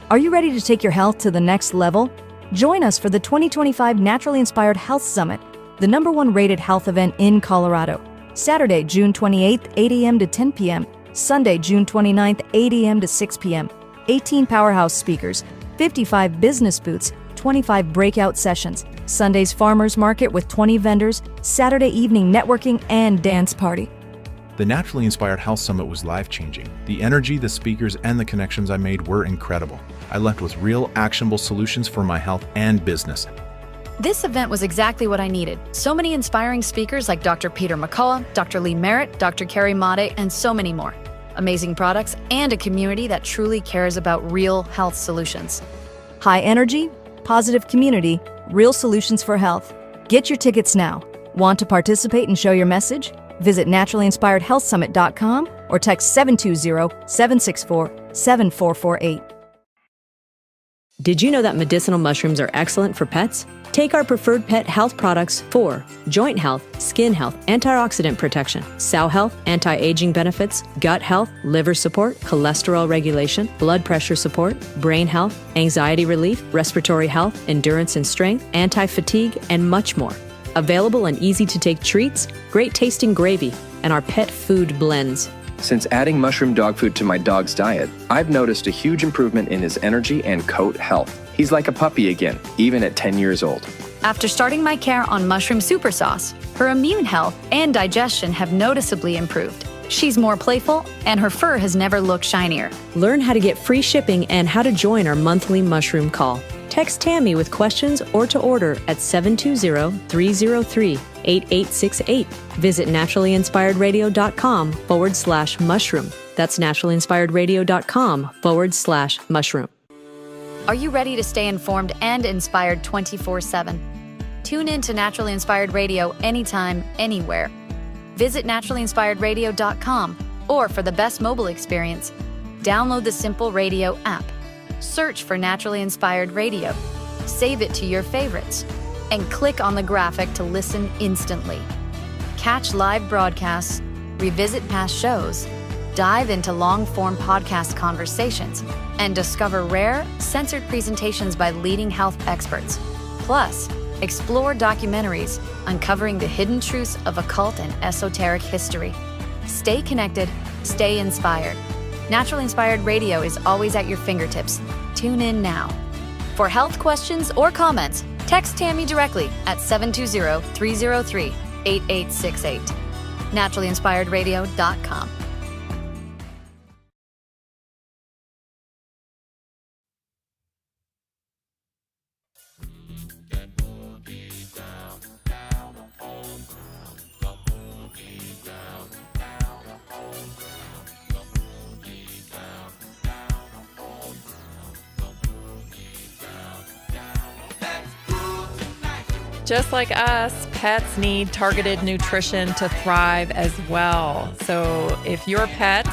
Are you ready to take your health to the next level? Join us for the 2025 Naturally Inspired Health Summit, the #1 rated health event in Colorado. Saturday, June 28th, 8 a.m. to 10 p.m. Sunday, June 29th, 8 a.m. to 6 p.m. 18 powerhouse speakers, 55 business booths, 25 breakout sessions, Sunday's farmers market with 20 vendors, Saturday evening networking and dance party. The Naturally Inspired Health Summit was life-changing. The energy, the speakers, and the connections I made were incredible. I left with real, actionable solutions for my health and business. This event was exactly what I needed. So many inspiring speakers like Dr. Peter McCullough, Dr. Lee Merritt, Dr. Carrie Made, and so many more. Amazing products and a community that truly cares about real health solutions. High energy, positive community, real solutions for health. Get your tickets now. Want to participate and show your message? Visit naturallyinspiredhealthsummit.com or text 720-764-7448. Did you know that medicinal mushrooms are excellent for pets? Take our preferred pet health products for joint health, skin health, antioxidant protection, cell health, anti-aging benefits, gut health, liver support, cholesterol regulation, blood pressure support, brain health, anxiety relief, respiratory health, endurance and strength, anti-fatigue, and much more. Available in easy-to-take treats, great tasting gravy, and our pet food blends. Since adding mushroom dog food to my dog's diet, I've noticed a huge improvement in his energy and coat health. He's like a puppy again, even at 10 years old. After starting my care on mushroom super sauce, her immune health and digestion have noticeably improved. She's more playful, and her fur has never looked shinier. Learn how to get free shipping and how to join our monthly mushroom call. Text Tammy with questions or to order at 720-303-8868. Visit naturallyinspiredradio.com/mushroom. That's naturallyinspiredradio.com/mushroom. Are you ready to stay informed and inspired 24/7? Tune in to Naturally Inspired Radio anytime, anywhere. Visit naturallyinspiredradio.com, or for the best mobile experience, download the Simple Radio app. Search for Naturally Inspired Radio, save it to your favorites, and click on the graphic to listen instantly. Catch live broadcasts, revisit past shows, dive into long-form podcast conversations, and discover rare, censored presentations by leading health experts. Plus, explore documentaries uncovering the hidden truths of occult and esoteric history. Stay connected, stay inspired. Naturally Inspired Radio is always at your fingertips. Tune in now. For health questions or comments, text Tammy directly at 720-303-8868. naturallyinspiredradio.com. Just like us, pets need targeted nutrition to thrive as well. So if your pet,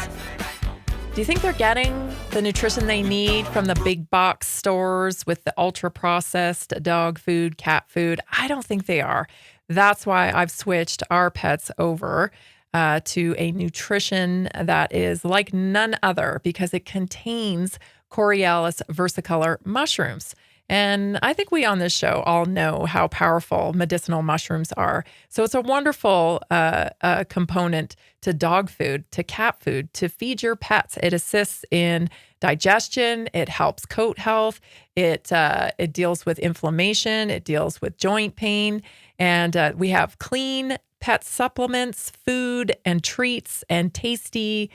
do you think they're getting the nutrition they need from the big box stores with the ultra processed dog food, cat food? I don't think they are. That's why I've switched our pets over to a nutrition that is like none other, because it contains Corialis versicolor mushrooms. And I think we on this show all know how powerful medicinal mushrooms are. So it's a wonderful component to dog food, to cat food, to feed your pets. It assists in digestion. It helps coat health. It deals with inflammation. It deals with joint pain. And we have clean pet supplements, food and treats, and tasty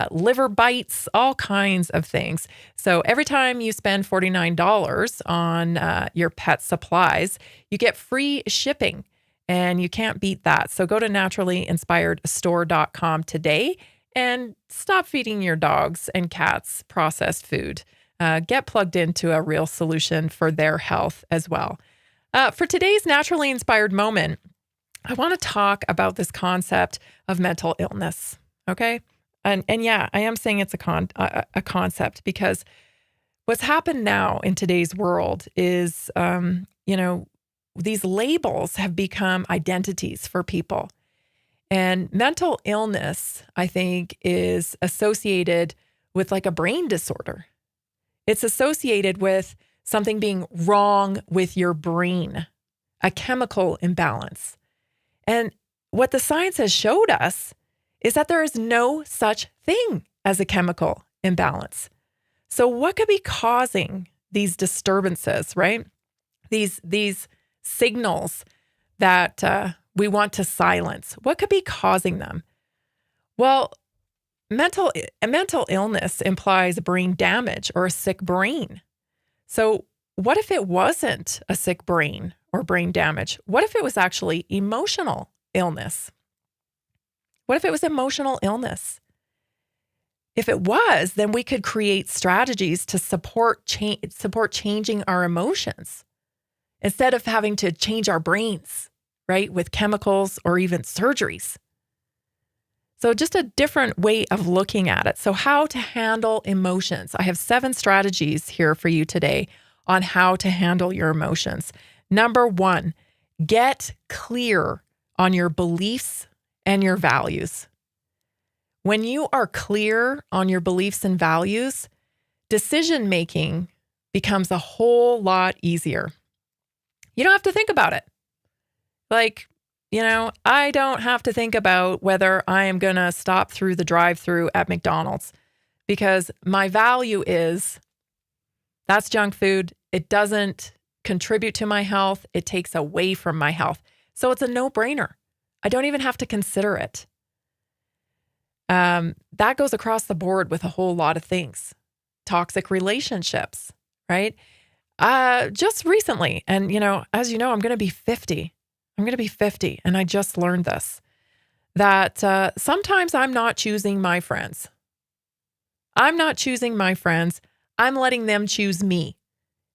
liver bites, all kinds of things. So every time you spend $49 on your pet supplies, you get free shipping, and you can't beat that. So go to naturallyinspiredstore.com today and stop feeding your dogs and cats processed food. Get plugged into a real solution for their health as well. For today's Naturally Inspired moment, I want to talk about this concept of mental illness, okay? And yeah, I am saying it's a concept, because what's happened now in today's world is, these labels have become identities for people. And mental illness, I think, is associated with like a brain disorder. It's associated with something being wrong with your brain, a chemical imbalance. And what the science has showed us is that there is no such thing as a chemical imbalance. So what could be causing these disturbances, right? These signals that we want to silence? What could be causing them? Well, mental illness implies brain damage or a sick brain. So what if it wasn't a sick brain or brain damage? What if it was actually emotional illness? What if it was emotional illness? If it was, then we could create strategies to support changing our emotions instead of having to change our brains, right, with chemicals or even surgeries. So just a different way of looking at it. So how to handle emotions. I have 7 strategies here for you today on how to handle your emotions. Number 1, get clear on your beliefs and your values. When you are clear on your beliefs and values, decision-making becomes a whole lot easier. You don't have to think about it. Like, I don't have to think about whether I am going to stop through the drive-thru at McDonald's because my value is that's junk food. It doesn't contribute to my health. It takes away from my health. So it's a no-brainer. I don't even have to consider it. That goes across the board with a whole lot of things. Toxic relationships, right? Just recently, and as you know, I'm going to be 50. And I just learned this, that sometimes I'm not choosing my friends. I'm letting them choose me.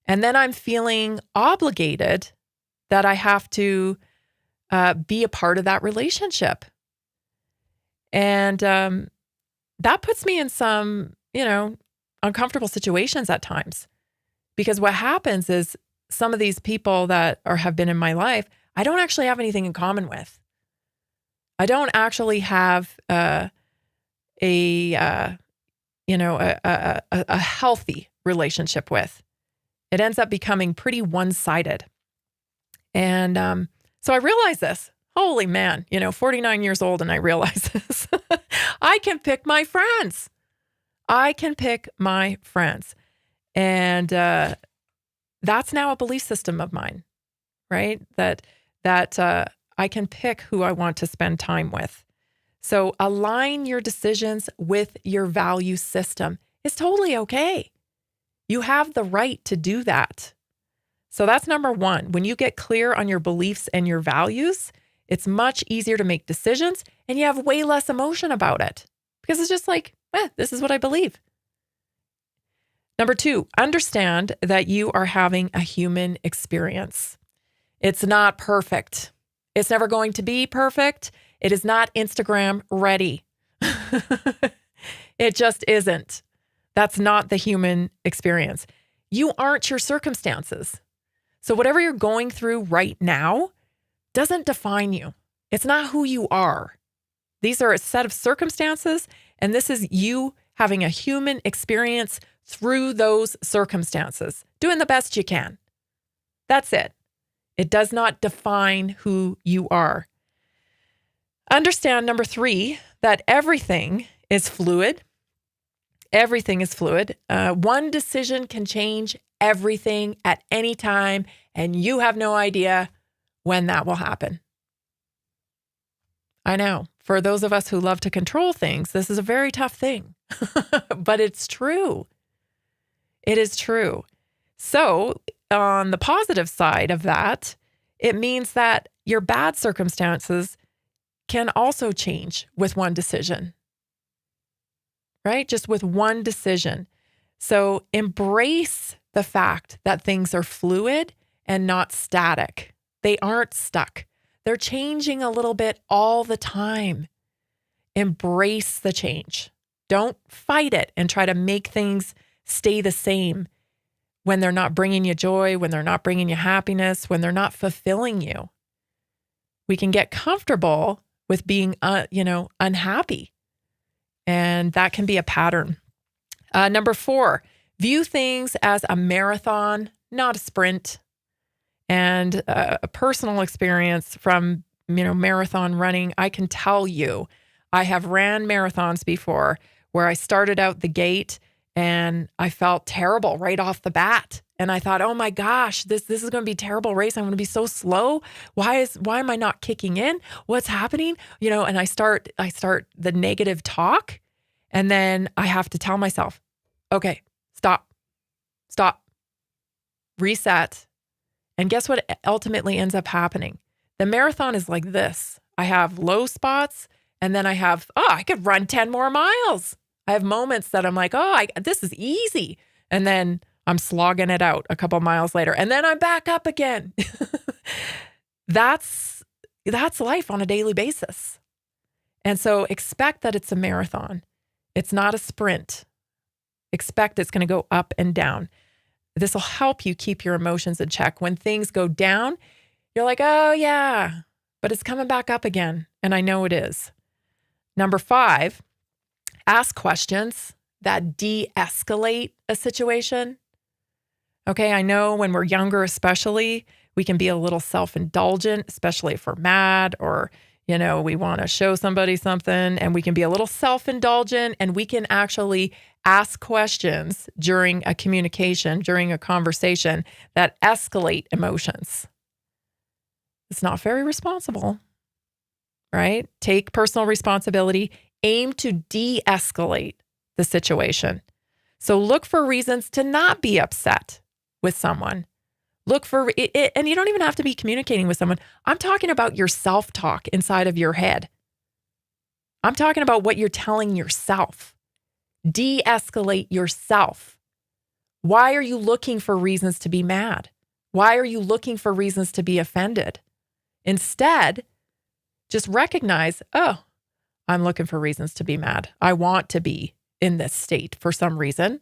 And then I'm feeling obligated that I have to be a part of that relationship. And that puts me in some, uncomfortable situations at times. Because what happens is some of these people that have been in my life, I don't actually have anything in common with. I don't actually have a healthy relationship with. It ends up becoming pretty one-sided. And so I realized this. Holy man, 49 years old and I realize this. I can pick my friends. And that's now a belief system of mine, right? That I can pick who I want to spend time with. So align your decisions with your value system. It's totally okay. You have the right to do that. So that's number 1. When you get clear on your beliefs and your values, it's much easier to make decisions and you have way less emotion about it because it's just like, this is what I believe. Number 2, understand that you are having a human experience. It's not perfect. It's never going to be perfect. It is not Instagram ready. It just isn't. That's not the human experience. You aren't your circumstances. So whatever you're going through right now doesn't define you. It's not who you are. These are a set of circumstances, and this is you having a human experience through those circumstances, doing the best you can. That's it. It does not define who you are. Understand, number 3, that everything is fluid. Everything is fluid. One decision can change everything at any time, and you have no idea when that will happen. I know. For those of us who love to control things, this is a very tough thing, but it's true. It is true. So on the positive side of that, it means that your bad circumstances can also change with one decision, right? Just with one decision. So embrace the fact that things are fluid and not static. They aren't stuck. They're changing a little bit all the time. Embrace the change. Don't fight it and try to make things stay the same when they're not bringing you joy, when they're not bringing you happiness, when they're not fulfilling you. We can get comfortable with being, unhappy. And that can be a pattern. Number 4, view things as a marathon, not a sprint. And a personal experience from, marathon running, I can tell you, I have ran marathons before where I started out the gate and I felt terrible right off the bat. And I thought, oh my gosh, this is going to be a terrible race. I'm going to be so slow. Why am I not kicking in? What's happening? And I start the negative talk. And then I have to tell myself, okay, stop, reset. And guess what ultimately ends up happening? The marathon is like this. I have low spots and then I have, I could run 10 more miles. I have moments that I'm like, this is easy. And then I'm slogging it out a couple miles later. And then I'm back up again. That's life on a daily basis. And so expect that it's a marathon. It's not a sprint. Expect it's going to go up and down. This will help you keep your emotions in check. When things go down, you're like, oh yeah, but it's coming back up again. And I know it is. Number 5, ask questions that de-escalate a situation. Okay, I know when we're younger especially, we can be a little self-indulgent, especially if we're mad or, we want to show somebody something, and we can be a little self-indulgent, and we can actually ask questions during a communication, during a conversation that escalate emotions. It's not very responsible, right? Take personal responsibility, aim to de-escalate the situation. So look for reasons to not be upset with someone. Look for it, and you don't even have to be communicating with someone. I'm talking about your self-talk inside of your head. I'm talking about what you're telling yourself. De-escalate yourself. Why are you looking for reasons to be mad? Why are you looking for reasons to be offended? Instead, just recognize, oh, I'm looking for reasons to be mad. I want to be in this state for some reason,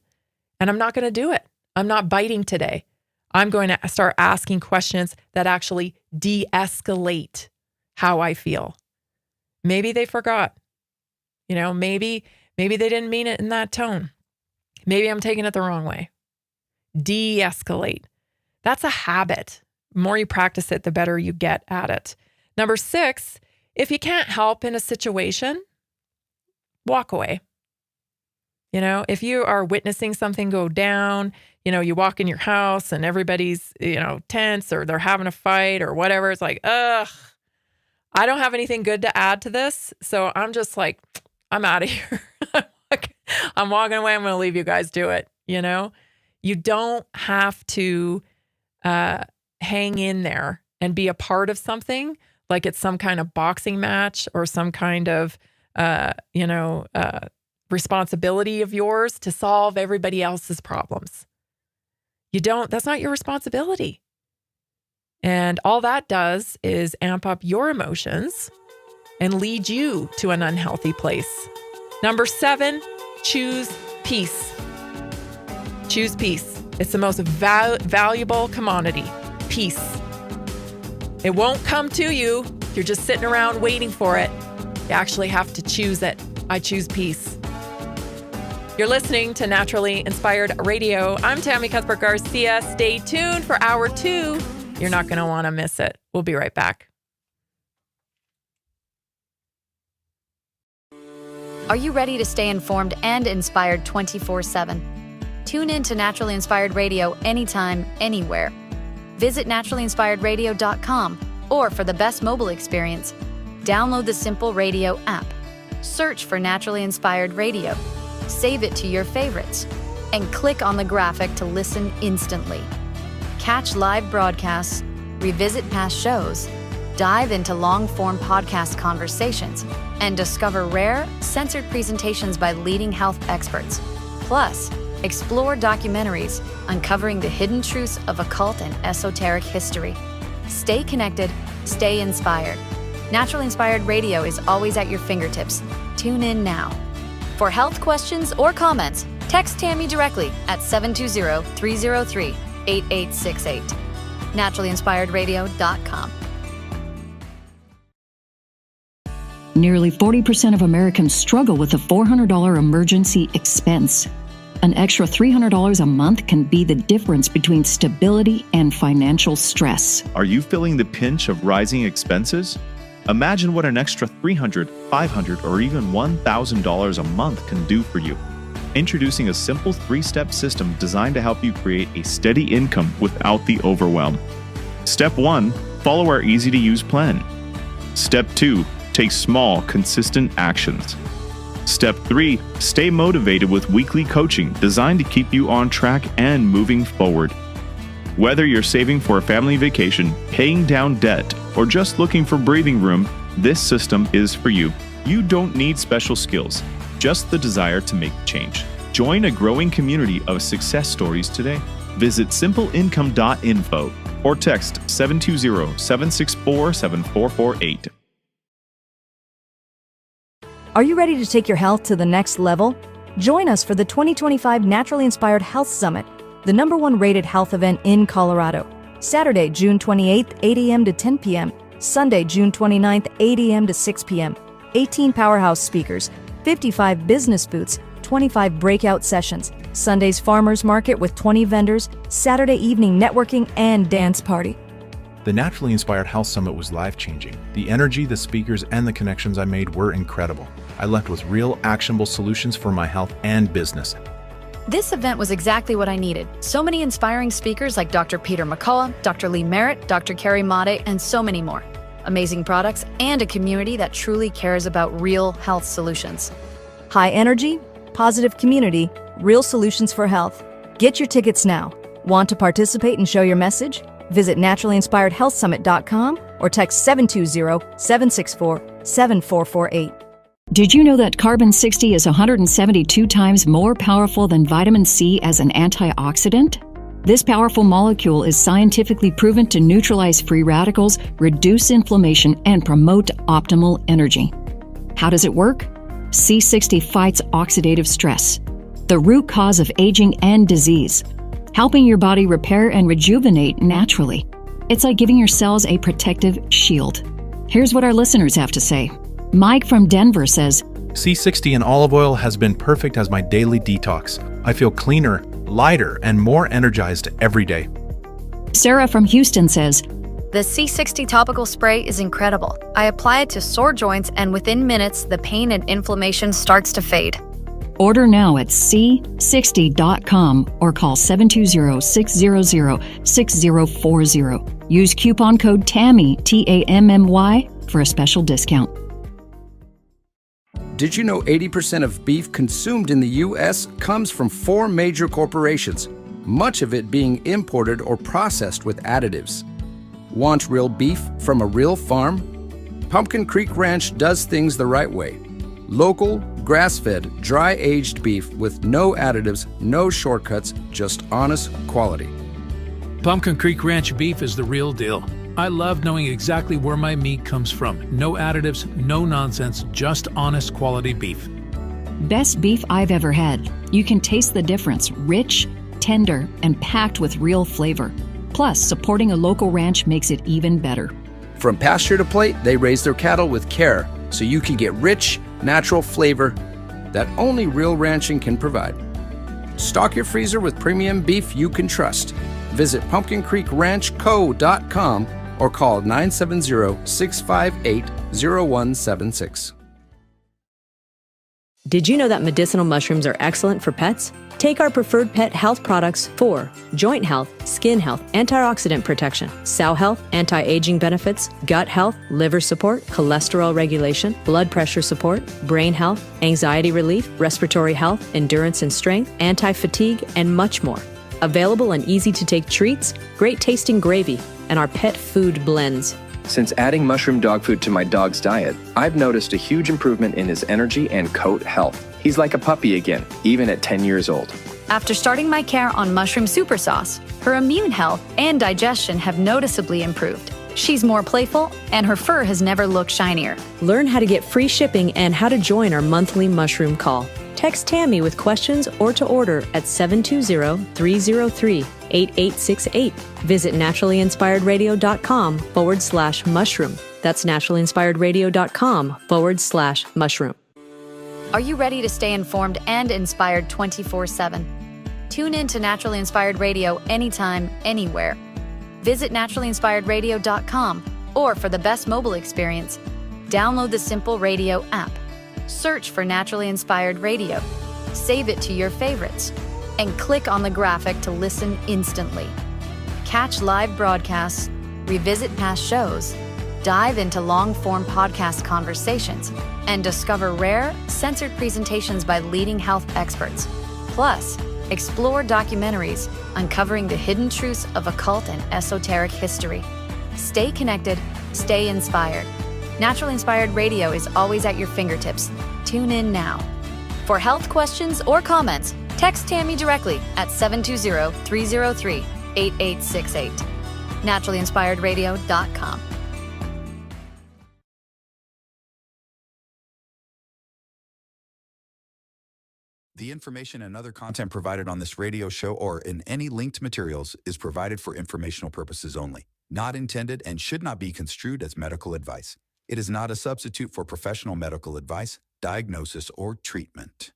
and I'm not going to do it. I'm not biting today. I'm going to start asking questions that actually de-escalate how I feel. Maybe they forgot. Maybe they didn't mean it in that tone. Maybe I'm taking it the wrong way. De-escalate. That's a habit. The more you practice it, the better you get at it. Number 6, if you can't help in a situation, walk away. If you are witnessing something go down, you walk in your house and everybody's, tense, or they're having a fight or whatever. It's like, ugh, I don't have anything good to add to this. So I'm just like, I'm out of here. I'm walking away. I'm going to leave you guys to it. You don't have to hang in there and be a part of something like it's some kind of boxing match or some kind of, responsibility of yours to solve everybody else's problems. That's not your responsibility. And all that does is amp up your emotions and lead you to an unhealthy place. Number 7, choose peace. Choose peace. It's the most valuable commodity, peace. It won't come to you. You're just sitting around waiting for it. You actually have to choose it. I choose peace. You're listening to Naturally Inspired Radio. I'm Tammy Cuthbert-Garcia. Stay tuned for hour 2. You're not going to want to miss it. We'll be right back. Are you ready to stay informed and inspired 24/7? Tune in to Naturally Inspired Radio anytime, anywhere. Visit naturallyinspiredradio.com, or for the best mobile experience, download the Simple Radio app. Search for Naturally Inspired Radio. Save it to your favorites, and click on the graphic to listen instantly. Catch live broadcasts, revisit past shows, dive into long-form podcast conversations, and discover rare, censored presentations by leading health experts. Plus, explore documentaries uncovering the hidden truths of occult and esoteric history. Stay connected, stay inspired. Naturally Inspired Radio is always at your fingertips. Tune in now. For health questions or comments, text Tammy directly at 720-303-8868. naturallyinspiredradio.com. Nearly 40% of Americans struggle with a $400 emergency expense. An extra $300 a month can be the difference between stability and financial stress. Are you feeling the pinch of rising expenses? Imagine what an extra $300, $500, or even $1,000 a month can do for you. Introducing a simple 3-step system designed to help you create a steady income without the overwhelm. Step 1, follow our easy-to-use plan. Step 2, take small, consistent actions. Step 3, stay motivated with weekly coaching designed to keep you on track and moving forward. Whether you're saving for a family vacation, paying down debt, or just looking for breathing room, this system is for you. You don't need special skills, just the desire to make change. Join a growing community of success stories today. Visit simpleincome.info or text 720-764-7448. Are you ready to take your health to the next level? Join us for the 2025 Naturally Inspired Health Summit, the #1 rated health event in Colorado. Saturday, June 28th, 8 a.m. to 10 p.m. Sunday, June 29th, 8 a.m. to 6 p.m. 18 powerhouse speakers, 55 business booths, 25 breakout sessions, Sunday's farmers market with 20 vendors, Saturday evening networking and dance party. The Naturally Inspired Health Summit was life-changing. The energy, the speakers, and the connections I made were incredible. I left with real, actionable solutions for my health and business. This event was exactly what I needed. So many inspiring speakers like Dr. Peter McCullough, Dr. Lee Merritt, Dr. Carrie Made, and so many more. Amazing products and a community that truly cares about real health solutions. High energy, positive community, real solutions for health. Get your tickets now. Want to participate and show your message? Visit naturallyinspiredhealthsummit.com or text 720-764-7448. Did you know that carbon 60 is 172 times more powerful than vitamin C as an antioxidant? This powerful molecule is scientifically proven to neutralize free radicals, reduce inflammation, and promote optimal energy. How does it work? C60 fights oxidative stress, the root cause of aging and disease, helping your body repair and rejuvenate naturally. It's like giving your cells a protective shield. Here's what our listeners have to say. Mike from Denver says, C60 in olive oil has been perfect as my daily detox. I feel cleaner, lighter, and more energized every day. Sarah from Houston says, The C60 topical spray is incredible. I apply it to sore joints and within minutes, the pain and inflammation starts to fade. Order now at c60.com or call 720-600-6040. Use coupon code TAMMY, T-A-M-M-Y, for a special discount. Did you know 80% of beef consumed in the U.S. comes from 4 major corporations, much of it being imported or processed with additives? Want real beef from a real farm? Pumpkin Creek Ranch does things the right way. Local, grass-fed, dry-aged beef with no additives, no shortcuts, just honest quality. Pumpkin Creek Ranch beef is the real deal. I love knowing exactly where my meat comes from. No additives, no nonsense, just honest quality beef. Best beef I've ever had. You can taste the difference. Rich, tender, and packed with real flavor. Plus, supporting a local ranch makes it even better. From pasture to plate, they raise their cattle with care, so you can get rich, natural flavor that only real ranching can provide. Stock your freezer with premium beef you can trust. Visit pumpkincreekranchco.com or call 970-658-0176. Did you know that medicinal mushrooms are excellent for pets? Take our preferred pet health products for joint health, skin health, antioxidant protection, sow health, anti-aging benefits, gut health, liver support, cholesterol regulation, blood pressure support, brain health, anxiety relief, respiratory health, endurance and strength, anti-fatigue, and much more. Available in easy-to-take treats, great-tasting gravy, and our pet food blends. Since adding mushroom dog food to my dog's diet, I've noticed a huge improvement in his energy and coat health. He's like a puppy again, even at 10 years old. After starting my care on mushroom super sauce, her immune health and digestion have noticeably improved. She's more playful, and her fur has never looked shinier. Learn how to get free shipping and how to join our monthly mushroom call. Text Tammy with questions or to order at 720-303-8868. Visit naturallyinspiredradio.com/mushroom. That's naturallyinspiredradio.com/mushroom. Are you ready to stay informed and inspired 24/7? Tune in to Naturally Inspired Radio anytime, anywhere. Visit naturallyinspiredradio.com or for the best mobile experience, download the Simple Radio app. Search for Naturally Inspired Radio, save it to your favorites, and click on the graphic to listen instantly. Catch live broadcasts, revisit past shows, dive into long-form podcast conversations, and discover rare, censored presentations by leading health experts. Plus, explore documentaries uncovering the hidden truths of occult and esoteric history. Stay connected, stay inspired. Naturally Inspired Radio is always at your fingertips. Tune in now. For health questions or comments, text Tammy directly at 720-303-8868. naturallyinspiredradio.com. The information and other content provided on this radio show or in any linked materials is provided for informational purposes only, not intended and should not be construed as medical advice. It is not a substitute for professional medical advice, diagnosis, or treatment.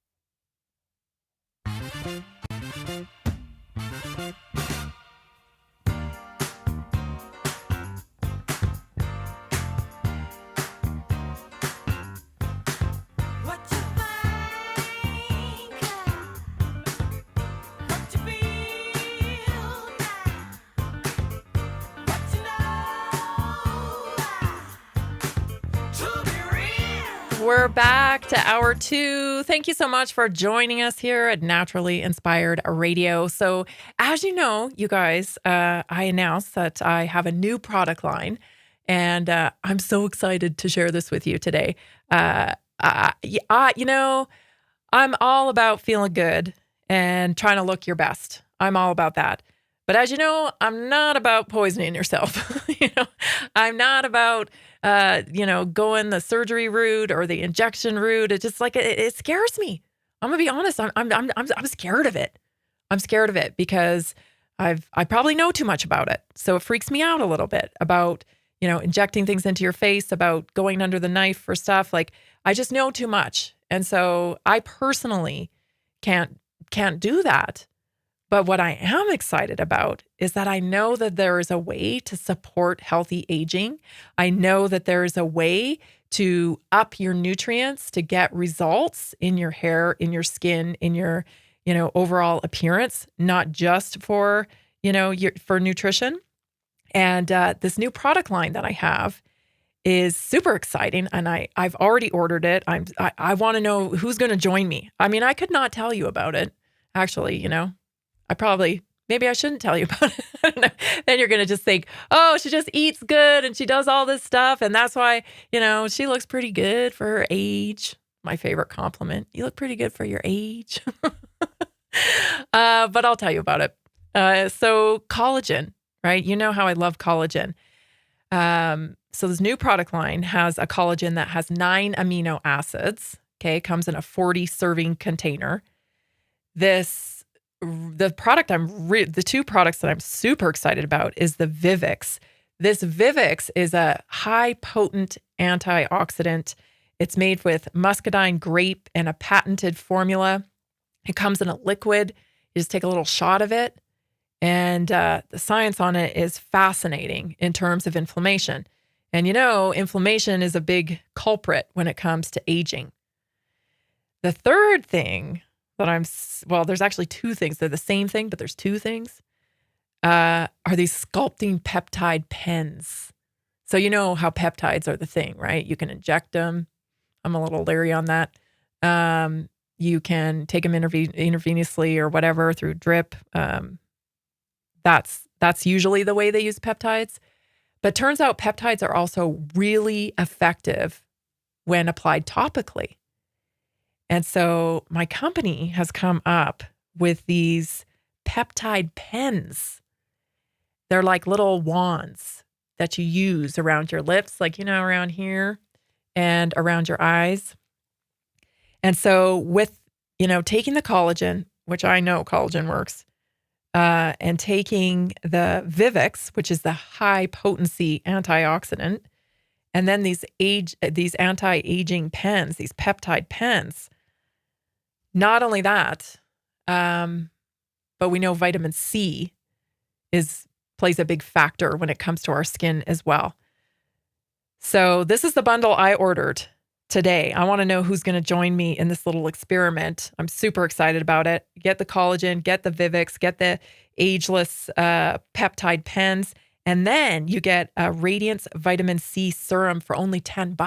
We're back to hour 2. Thank you so much for joining us here at Naturally Inspired Radio. So as you know, you guys, I announced that I have a new product line, and I'm so excited to share this with you today. You know, I'm all about feeling good and trying to look your best. I'm all about that. But as you know, I'm not about poisoning yourself. I'm not about, going the surgery route or the injection route. It's just like, it scares me. I'm gonna be honest. I'm scared of it. I'm scared of it because I probably know too much about it. So it freaks me out a little bit about, injecting things into your face, about going under the knife for stuff. Like, I just know too much. And so I personally can't do that. But what I am excited about is that I know that there is a way to support healthy aging. I know that there is a way to up your nutrients to get results in your hair, in your skin, in your, overall appearance, not just for, for nutrition. And this new product line that I have is super exciting, and I've already ordered it. I want to know who's going to join me. I mean, I could not tell you about it, actually. Maybe I shouldn't tell you about it. I don't know. Then you're going to just think, oh, she just eats good and she does all this stuff. And that's why, she looks pretty good for her age. My favorite compliment. You look pretty good for your age. But I'll tell you about it. So collagen, right? You know how I love collagen. So this new product line has a collagen that has 9 amino acids. Okay. It comes in a 40 serving container. The two products that I'm super excited about is the Vivix. This Vivix is a high potent antioxidant. It's made with muscadine grape and a patented formula. It comes in a liquid. You just take a little shot of it. And the science on it is fascinating in terms of inflammation. And inflammation is a big culprit when it comes to aging. The third thing that there's actually 2 things. They're the same thing, but there's 2 things, are these sculpting peptide pens. So you know how peptides are the thing, right? You can inject them. I'm a little leery on that. You can take them intravenously or whatever through drip. That's usually the way they use peptides. But turns out peptides are also really effective when applied topically. And so my company has come up with these peptide pens. They're like little wands that you use around your lips, like, around here and around your eyes. And so with, taking the collagen, which I know collagen works, and taking the Vivix, which is the high potency antioxidant, and then these anti-aging pens, these peptide pens. Not only that, but we know vitamin C plays a big factor when it comes to our skin as well. So this is the bundle I ordered today. I want to know who's going to join me in this little experiment. I'm super excited about it. Get the collagen, get the Vivix, get the ageless peptide pens, and then you get a Radiance vitamin C serum for only $10.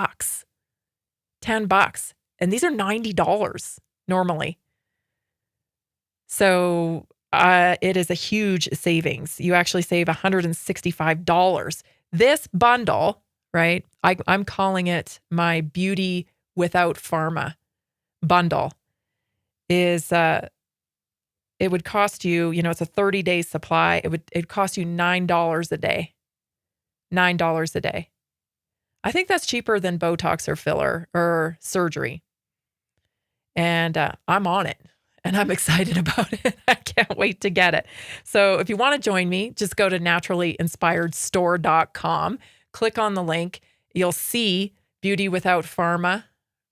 $10. And these are $90 normally. So it is a huge savings. You actually save $165. This bundle, right? I'm calling it my Beauty Without Pharma bundle. Is it would cost you, it's a 30-day supply. It'd cost you $9 a day. $9 a day. I think that's cheaper than Botox or filler or surgery. And I'm on it. and I'm excited about it. I can't wait to get it. So if you want to join me, just go to naturallyinspiredstore.com, click on the link. You'll see Beauty Without Pharma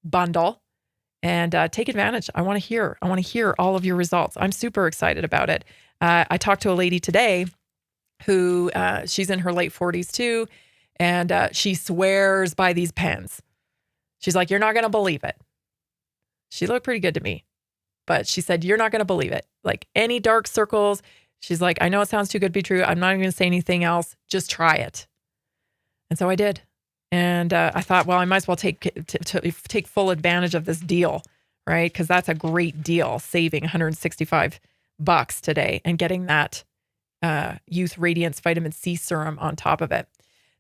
bundle and take advantage. I want to hear all of your results. I'm super excited about it. I talked to a lady today who she's in her late 40s too, and she swears by these pens. She's like, you're not going to believe it. She looked pretty good to me, but she said, you're not going to believe it. Like any dark circles, she's like, I know it sounds too good to be true. I'm not even going to say anything else. Just try it. And so I did. And I thought, well, I might as well take full advantage of this deal, right? Because that's a great deal, saving $165 today and getting that Youth Radiance Vitamin C serum on top of it.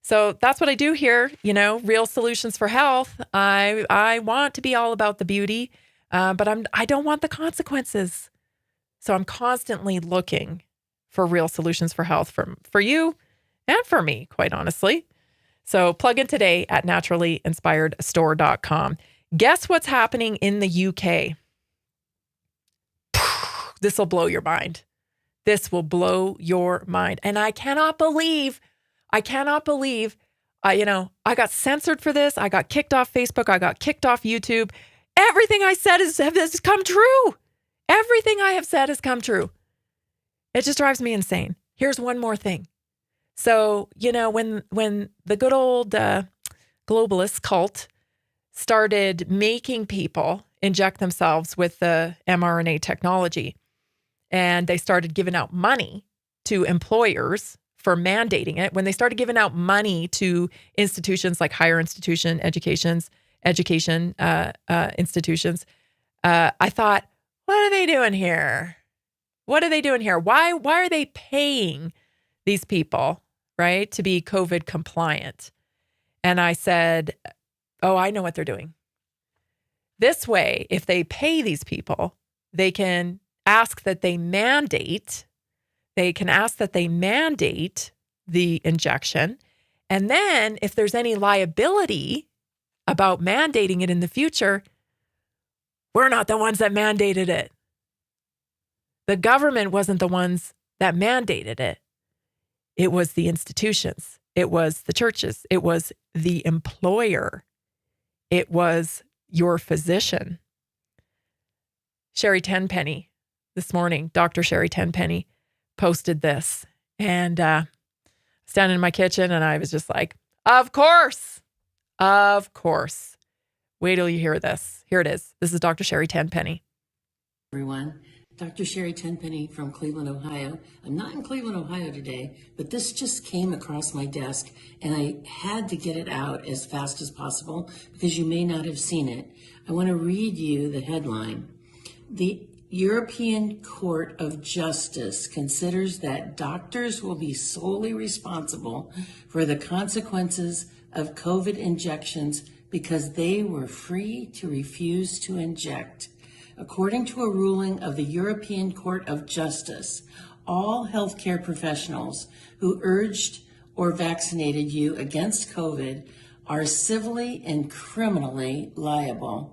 So that's what I do here, real solutions for health. I want to be all about the beauty, but I don't want the consequences. So I'm constantly looking for real solutions for health for you and for me, quite honestly. So plug in today at naturallyinspiredstore.com. Guess what's happening in the UK? This will blow your mind. This will blow your mind. And I cannot believe I got censored for this. I got kicked off Facebook. I got kicked off YouTube. Everything I said has come true. Everything I have said has come true. It just drives me insane. Here's one more thing. So, when the good old globalist cult started making people inject themselves with the mRNA technology, and they started giving out money to employers for mandating it, when they started giving out money to institutions like higher institution, education institutions, I thought, what are they doing here? What are they doing here? Why are they paying these people, right, to be COVID compliant? And I said, oh, I know what they're doing. This way, if they pay these people, they can ask that they mandate the injection. And then if there's any liability about mandating it in the future, we're not the ones that mandated it. The government wasn't the ones that mandated it. It was the institutions. It was the churches. It was the employer. It was your physician. Sherry Tenpenny this morning, Dr. Sherry Tenpenny posted this, and standing in my kitchen, and I was just like, of course. Wait till you hear this. Here it is. This is Dr. Sherry Tenpenny. Everyone, Dr. Sherry Tenpenny from Cleveland, Ohio. I'm not in Cleveland, Ohio today, but this just came across my desk, and I had to get it out as fast as possible because you may not have seen it. I want to read you the headline. The European Court of Justice considers that doctors will be solely responsible for the consequences of COVID injections because they were free to refuse to inject. According to a ruling of the European Court of Justice, all healthcare professionals who urged or vaccinated you against COVID are civilly and criminally liable.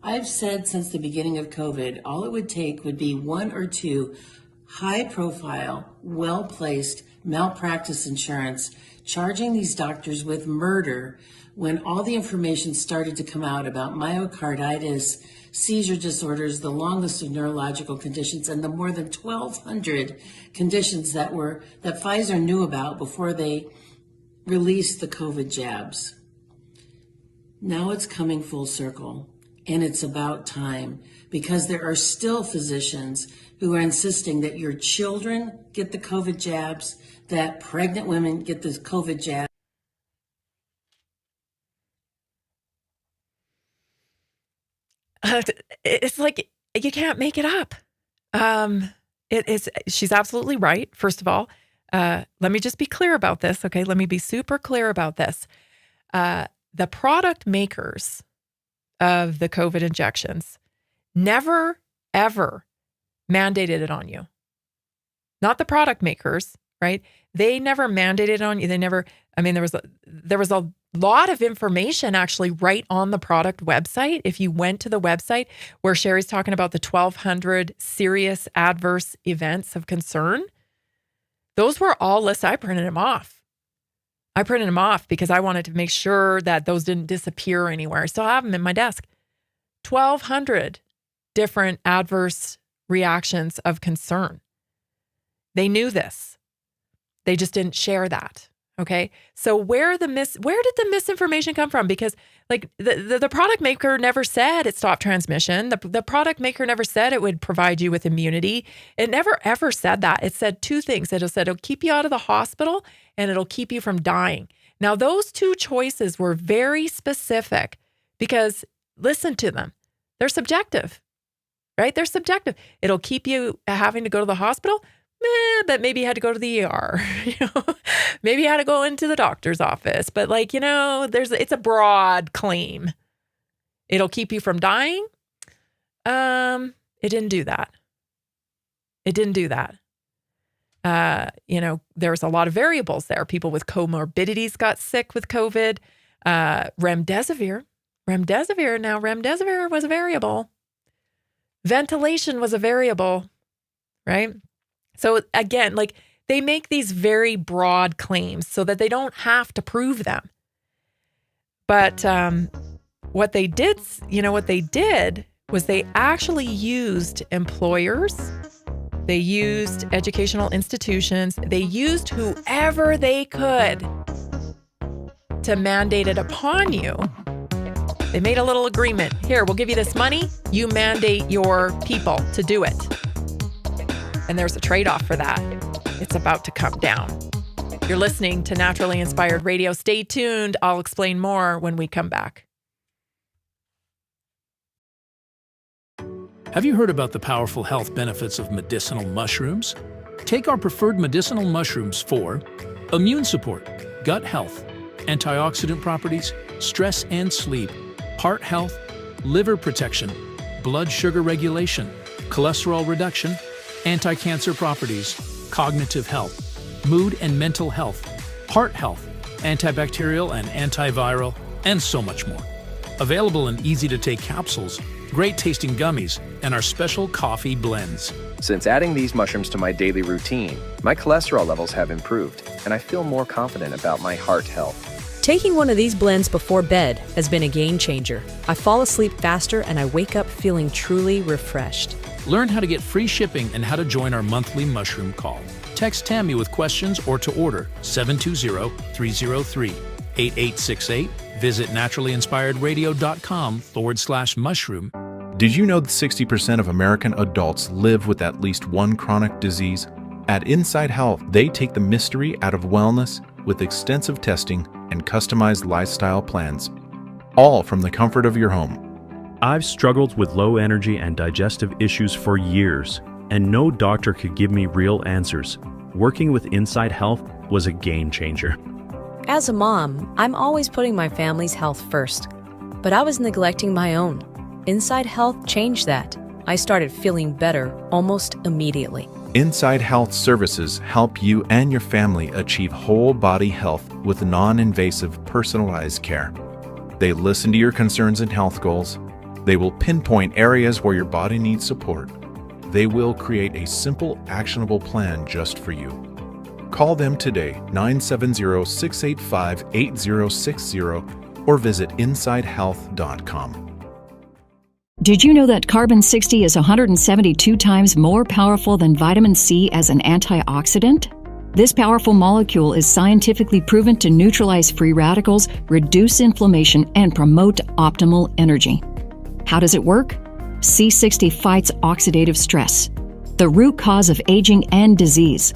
I've said since the beginning of COVID, all it would take would be one or two high-profile, well-placed malpractice insurance charging these doctors with murder when all the information started to come out about myocarditis, seizure disorders, the long list of neurological conditions, and the more than 1,200 conditions that Pfizer knew about before they released the COVID jabs. Now it's coming full circle. And it's about time, because there are still physicians who are insisting that your children get the COVID jabs, that pregnant women get the COVID jab. It's like, you can't make it up. She's absolutely right. First of all, let me just be clear about this. Okay. Let me be super clear about this. The product makers of the COVID injections never, ever mandated it on you. Not the product makers, right? They never mandated it on you. They never, there was lot of information actually right on the product website. If you went to the website where Sherry's talking about the 1,200 serious adverse events of concern, those were all listed. I printed them off. Because I wanted to make sure that those didn't disappear anywhere. I still have them in my desk. 1,200 different adverse reactions of concern. They knew this. They just didn't share that. Okay. So where did the misinformation come from? Because like the product maker never said it stopped transmission. The product maker never said it would provide you with immunity. It never ever said that. It said two things. It said it'll keep you out of the hospital and it'll keep you from dying. Now those two choices were very specific because listen to them. They're subjective, right? They're subjective. It'll keep you having to go to the hospital. But maybe you had to go to the ER, maybe you had to go into the doctor's office, but like, it's a broad claim. It'll keep you from dying. It didn't do that. There's a lot of variables there. People with comorbidities got sick with COVID. Remdesivir was a variable. Ventilation was a variable, right? So again, like they make these very broad claims so that they don't have to prove them. But what they did was they actually used employers, they used educational institutions, they used whoever they could to mandate it upon you. They made a little agreement. Here, we'll give you this money. You mandate your people to do it. And there's a trade-off for that. It's about to come down. You're listening to Naturally Inspired Radio. Stay tuned. I'll explain more when we come back. Have you heard about the powerful health benefits of medicinal mushrooms? Take our preferred medicinal mushrooms for immune support, gut health, antioxidant properties, stress and sleep, heart health, liver protection, blood sugar regulation, cholesterol reduction, anti-cancer properties, cognitive health, mood and mental health, heart health, antibacterial and antiviral, and so much more. Available in easy-to-take capsules, great-tasting gummies, and our special coffee blends. Since adding these mushrooms to my daily routine, my cholesterol levels have improved, and I feel more confident about my heart health. Taking one of these blends before bed has been a game changer. I fall asleep faster and I wake up feeling truly refreshed. Learn how to get free shipping and how to join our monthly mushroom call. Text Tammy with questions or to order 720-303-8868. Visit naturallyinspiredradio.com/mushroom. Did you know that 60% of American adults live with at least one chronic disease? At Inside Health, they take the mystery out of wellness with extensive testing and customized lifestyle plans, all from the comfort of your home. I've struggled with low energy and digestive issues for years, and no doctor could give me real answers. Working with Inside Health was a game changer. As a mom, I'm always putting my family's health first, but I was neglecting my own. Inside Health changed that. I started feeling better almost immediately. Inside Health services help you and your family achieve whole body health with non-invasive personalized care. They listen to your concerns and health goals. They will pinpoint areas where your body needs support. They will create a simple, actionable plan just for you. Call them today, 970-685-8060, or visit InsideHealth.com. Did you know that carbon-60 is 172 times more powerful than vitamin C as an antioxidant? This powerful molecule is scientifically proven to neutralize free radicals, reduce inflammation, and promote optimal energy. How does it work? C60 fights oxidative stress, the root cause of aging and disease,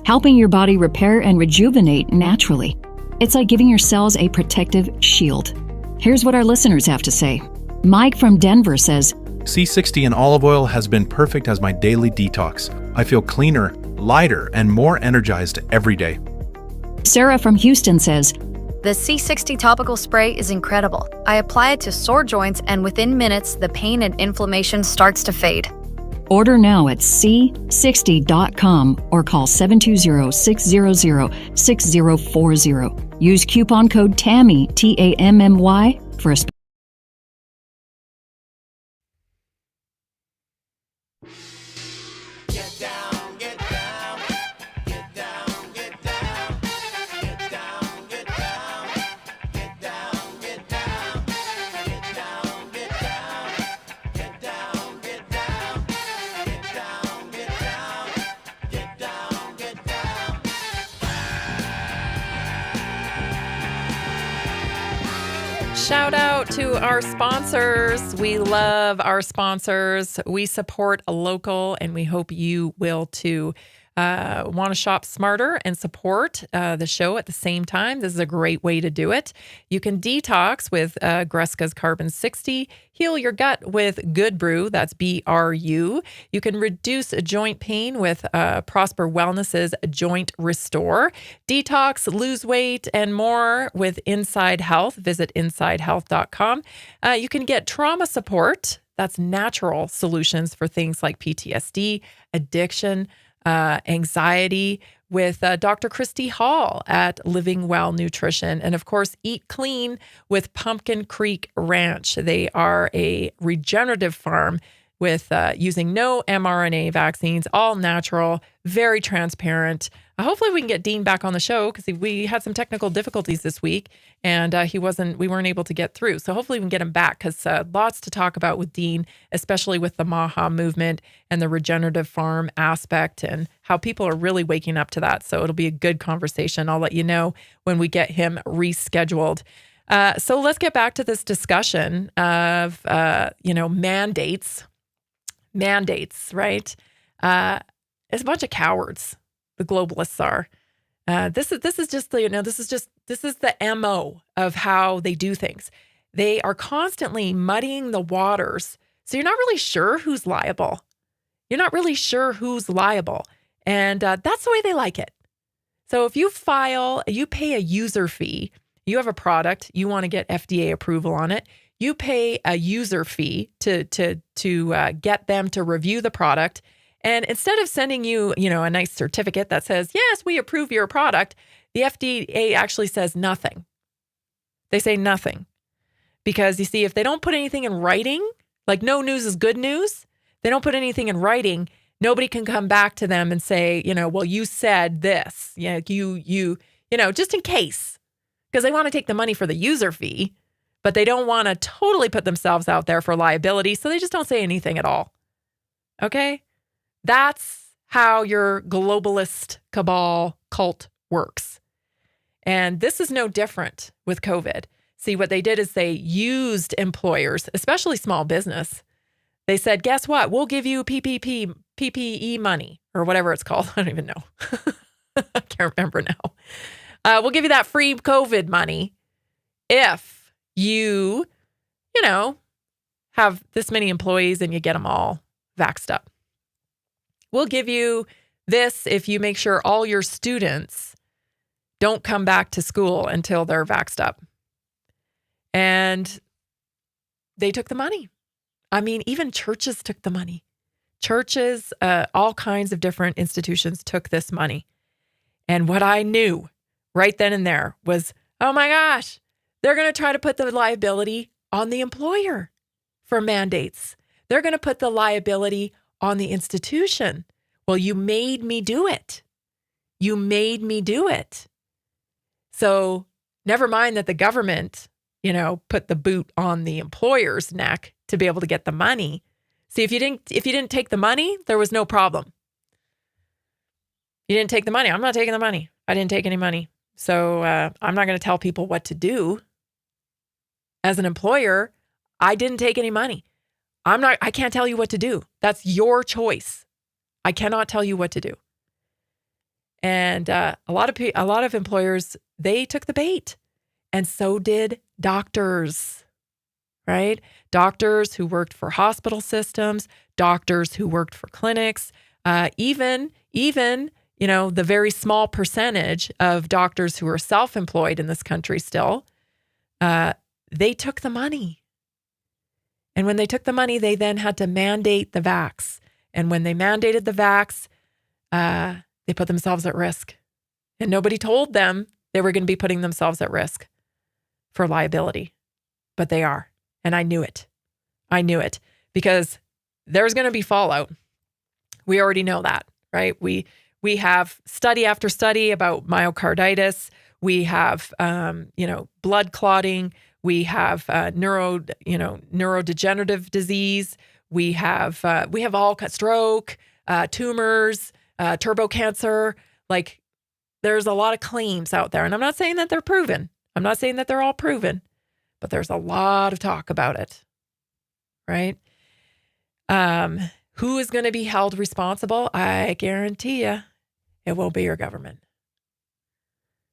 helping your body repair and rejuvenate naturally. It's like giving your cells a protective shield. Here's what our listeners have to say. Mike from Denver says, C60 in olive oil has been perfect as my daily detox. I feel cleaner, lighter, and more energized every day. Sarah from Houston says, The C60 topical spray is incredible. I apply it to sore joints and within minutes, the pain and inflammation starts to fade. Order now at c60.com or call 720-600-6040. Use coupon code TAMMY, TAMMY, for a Shout out to our sponsors. We love our sponsors. We support a local, and we hope you will too. Want to shop smarter and support the show at the same time? This is a great way to do it. You can detox with Greska's Carbon 60, heal your gut with Good Brew, that's BRU. You can reduce joint pain with Prosper Wellness's Joint Restore, detox, lose weight, and more with Inside Health. Visit InsideHealth.com. You can get trauma support. That's natural solutions for things like PTSD, addiction, anxiety with Dr. Christy Hall at Living Well Nutrition. And of course, Eat Clean with Pumpkin Creek Ranch. They are a regenerative farm with using no mRNA vaccines, all natural, very transparent. Hopefully we can get Dean back on the show because we had some technical difficulties this week and we weren't able to get through. So hopefully we can get him back because lots to talk about with Dean, especially with the MAHA movement and the regenerative farm aspect and how people are really waking up to that. So it'll be a good conversation. I'll let you know when we get him rescheduled. So let's get back to this discussion of, mandates, right? It's a bunch of cowards. The globalists are. This is the MO of how they do things. They are constantly muddying the waters. So you're not really sure who's liable. And that's the way they like it. So if you pay a user fee, you have a product, you want to get FDA approval on it, you pay a user fee to get them to review the product. And instead of sending you, a nice certificate that says, yes, we approve your product, the FDA actually says nothing. They say nothing. Because you see, if they don't put anything in writing, like no news is good news, they don't put anything in writing, nobody can come back to them and say, well, you said this, just in case. Because they want to take the money for the user fee, but they don't want to totally put themselves out there for liability, so they just don't say anything at all. Okay? That's how your globalist cabal cult works. And this is no different with COVID. See, what they did is they used employers, especially small business. They said, guess what? We'll give you PPE money or whatever it's called. I don't even know. I can't remember now. We'll give you that free COVID money if you, have this many employees and you get them all vaxxed up. We'll give you this if you make sure all your students don't come back to school until they're vaxxed up. And they took the money. I mean, even churches took the money. Churches, all kinds of different institutions took this money. And what I knew right then and there was, oh my gosh, they're going to try to put the liability on the employer for mandates. They're going to put the liability on the institution. Well, you made me do it. So never mind that the government, put the boot on the employer's neck to be able to get the money. See, if you didn't take the money, there was no problem. You didn't take the money. I'm not taking the money. I didn't take any money. So I'm not going to tell people what to do. As an employer, I didn't take any money. I can't tell you what to do. That's your choice. I cannot tell you what to do. And a lot of employers, they took the bait, and so did doctors, right? Doctors who worked for hospital systems, doctors who worked for clinics, even the very small percentage of doctors who are self-employed in this country still, they took the money. And when they took the money, they then had to mandate the vax. And when they mandated the vax, they put themselves at risk. And nobody told them they were going to be putting themselves at risk for liability. But they are. And I knew it. I knew it because there's going to be fallout. We already know that, right? We have study after study about myocarditis. We have, blood clotting. We have neurodegenerative disease. We have all stroke, tumors, turbo cancer. Like, there's a lot of claims out there, and I'm not saying that they're proven. I'm not saying that they're all proven, but there's a lot of talk about it, right? Who is going to be held responsible? I guarantee you, it will be your government.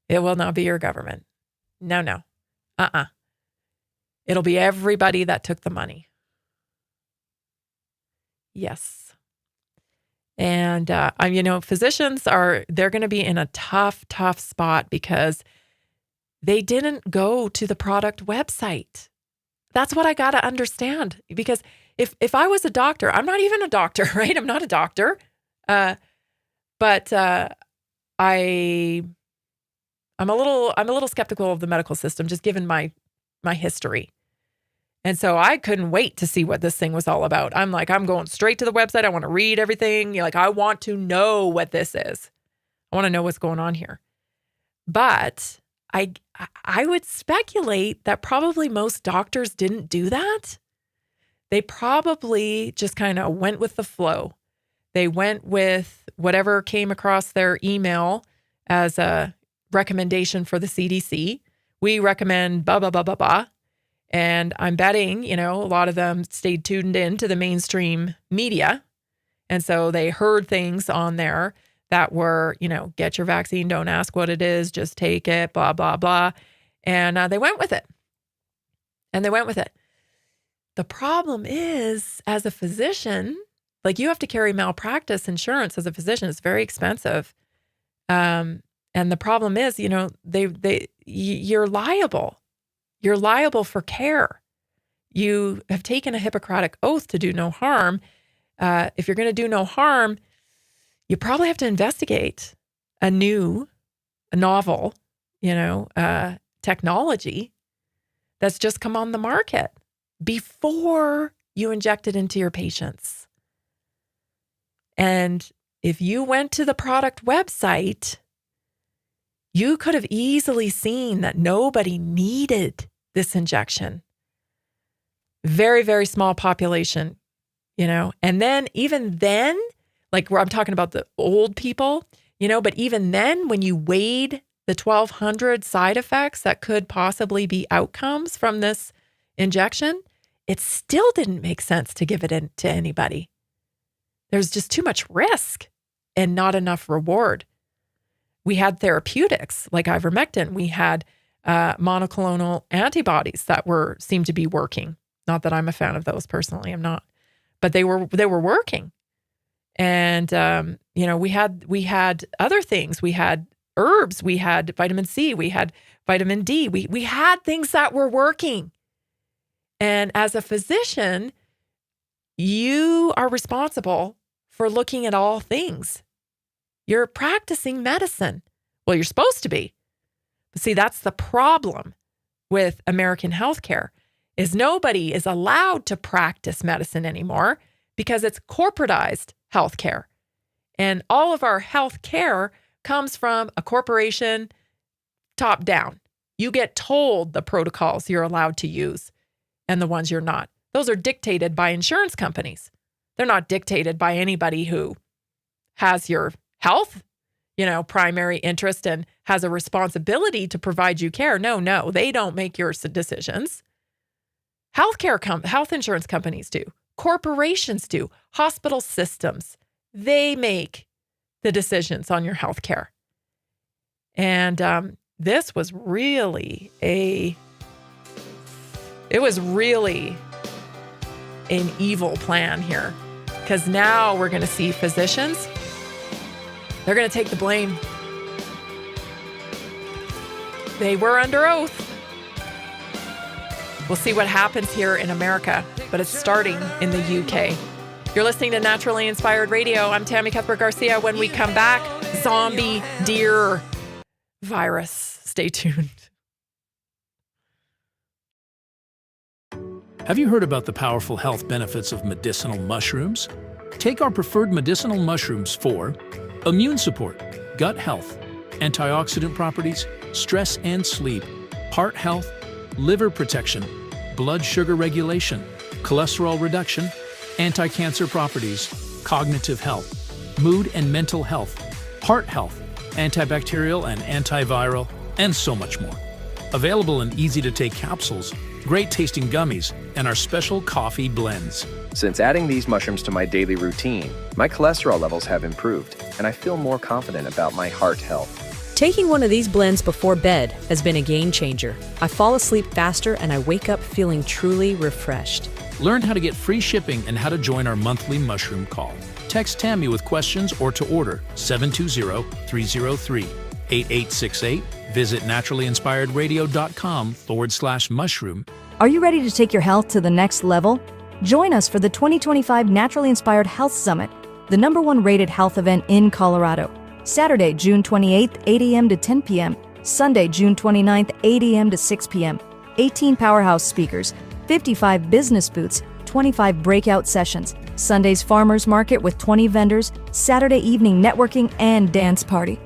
It will not be your government. No. It'll be everybody that took the money. Yes. And, physicians they're going to be in a tough spot because they didn't go to the product website. That's what I got to understand. Because if I was a doctor, I'm not even a doctor, right? I'm not a doctor. But I'm a little skeptical of the medical system, just given my history. And so I couldn't wait to see what this thing was all about. I'm going straight to the website. I want to read everything. I want to know what this is. I want to know what's going on here. But I would speculate that probably most doctors didn't do that. They probably just kind of went with the flow. They went with whatever came across their email as a recommendation for the CDC. We recommend blah, blah, blah, blah, blah. And I'm betting, a lot of them stayed tuned in to the mainstream media. And so they heard things on there that were, get your vaccine, don't ask what it is, just take it, blah, blah, blah. And they went with it. The problem is, as a physician, you have to carry malpractice insurance as a physician. It's very expensive. And the problem is, you're liable. You're liable for care. You have taken a Hippocratic oath to do no harm. If you're going to do no harm, you probably have to investigate a novel, technology that's just come on the market before you inject it into your patients. And if you went to the product website, you could have easily seen that nobody needed this injection. Very, very small population, And then, even then, where I'm talking about the old people, but even then, when you weighed the 1,200 side effects that could possibly be outcomes from this injection, it still didn't make sense to give it to anybody. There's just too much risk and not enough reward. We had therapeutics like ivermectin. We had monoclonal antibodies that seemed to be working. Not that I'm a fan of those personally. I'm not, but they were working. And we had other things. We had herbs. We had vitamin C. We had vitamin D. We had things that were working. And as a physician, you are responsible for looking at all things. You're practicing medicine. Well, you're supposed to be. But see, that's the problem with American healthcare, is nobody is allowed to practice medicine anymore because it's corporatized healthcare. And all of our healthcare comes from a corporation top down. You get told the protocols you're allowed to use and the ones you're not. Those are dictated by insurance companies. They're not dictated by anybody who has your health, primary interest and has a responsibility to provide you care. No, they don't make your decisions. Health insurance companies do. Corporations do. Hospital systems, they make the decisions on your health care. And this was really an evil plan here, because now we're going to see physicians, they're going to take the blame. They were under oath. We'll see what happens here in America, but it's starting in the UK. You're listening to Naturally Inspired Radio. I'm Tammy Cuthbert-Garcia. When we come back, zombie deer virus. Stay tuned. Have you heard about the powerful health benefits of medicinal mushrooms? Take our preferred medicinal mushrooms for immune support, gut health, antioxidant properties, stress and sleep, heart health, liver protection, blood sugar regulation, cholesterol reduction, anti-cancer properties, cognitive health, mood and mental health, heart health, antibacterial and antiviral, and so much more. Available in easy-to-take capsules, great-tasting gummies, and our special coffee blends. Since adding these mushrooms to my daily routine, my cholesterol levels have improved, and I feel more confident about my heart health. Taking one of these blends before bed has been a game changer. I fall asleep faster and I wake up feeling truly refreshed. Learn how to get free shipping and how to join our monthly mushroom call. Text Tammy with questions or to order 720-303-8868. Visit naturallyinspiredradio.com/mushroom. Are you ready to take your health to the next level? Join us for the 2025 Naturally Inspired Health Summit, the #1 rated health event in Colorado. Saturday, June 28th, 8 a.m. to 10 p.m. Sunday, June 29th, 8 a.m. to 6 p.m. 18 powerhouse speakers, 55 business booths, 25 breakout sessions, Sunday's farmers market with 20 vendors, Saturday evening networking and dance party.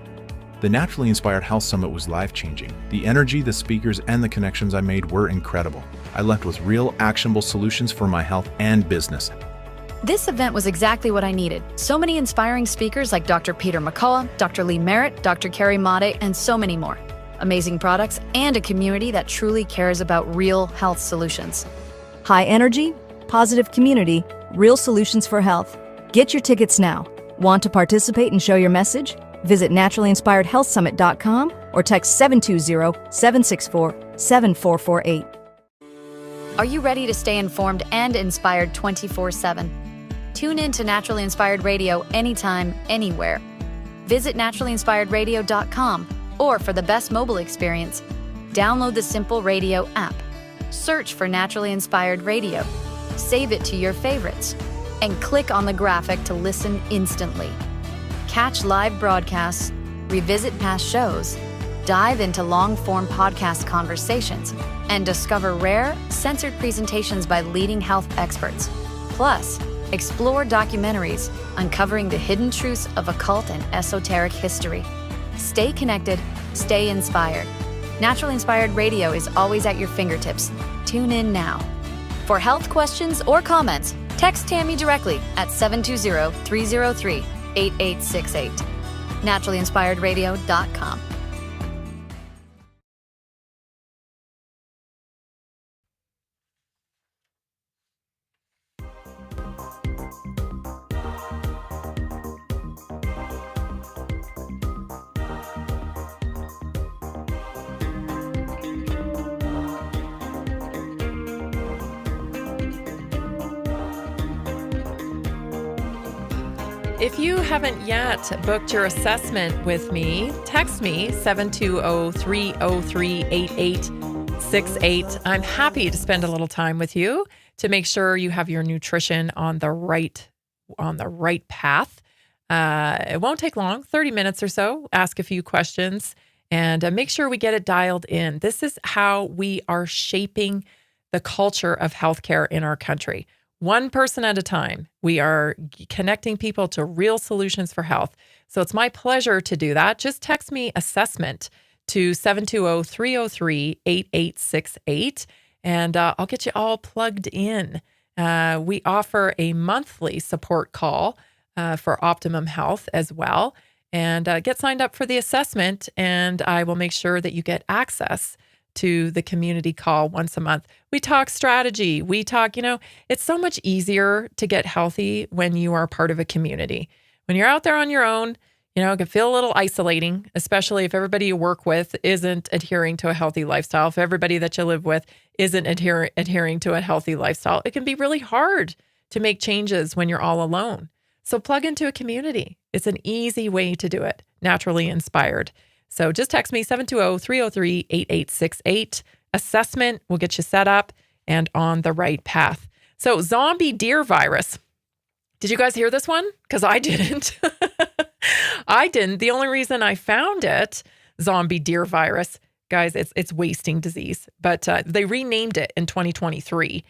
The Naturally Inspired Health Summit was life-changing. The energy, the speakers, and the connections I made were incredible. I left with real, actionable solutions for my health and business. This event was exactly what I needed. So many inspiring speakers like Dr. Peter McCullough, Dr. Lee Merritt, Dr. Carrie Made, and so many more. Amazing products and a community that truly cares about real health solutions. High energy, positive community, real solutions for health. Get your tickets now. Want to participate and show your message? Visit naturallyinspiredhealthsummit.com or text 720-764-7448. Are you ready to stay informed and inspired 24/7? Tune in to Naturally Inspired Radio anytime, anywhere. Visit naturallyinspiredradio.com, or for the best mobile experience, download the Simple Radio app. Search for Naturally Inspired Radio, save it to your favorites, and click on the graphic to listen instantly. Catch live broadcasts, revisit past shows, dive into long-form podcast conversations, and discover rare, censored presentations by leading health experts. Plus, explore documentaries uncovering the hidden truths of occult and esoteric history. Stay connected, stay inspired. Naturally Inspired Radio is always at your fingertips. Tune in now. For health questions or comments, text Tammy directly at 720-303-8868. naturallyinspiredradio.com. If you haven't yet booked your assessment with me, text me 720-303-8868. I'm happy to spend a little time with you to make sure you have your nutrition on the right path. It won't take long, 30 minutes or so. Ask a few questions and make sure we get it dialed in. This is how we are shaping the culture of healthcare in our country. One person at a time, we are connecting people to real solutions for health. So it's my pleasure to do that. Just text me assessment to 720-303-8868, and I'll get you all plugged in. We offer a monthly support call for Optimum Health as well. And get signed up for the assessment, and I will make sure that you get access to the community call once a month. We talk strategy. We talk, it's so much easier to get healthy when you are part of a community. When you're out there on your own, it can feel a little isolating, especially if everybody you work with isn't adhering to a healthy lifestyle. If everybody that you live with isn't adhering to a healthy lifestyle, it can be really hard to make changes when you're all alone. So plug into a community. It's an easy way to do it. Naturally Inspired. So just text me 720-303-8868. Assessment will get you set up and on the right path. So zombie deer virus. Did you guys hear this one? Because I didn't. I didn't. The only reason I found it, zombie deer virus, guys, it's wasting disease. But they renamed it in 2023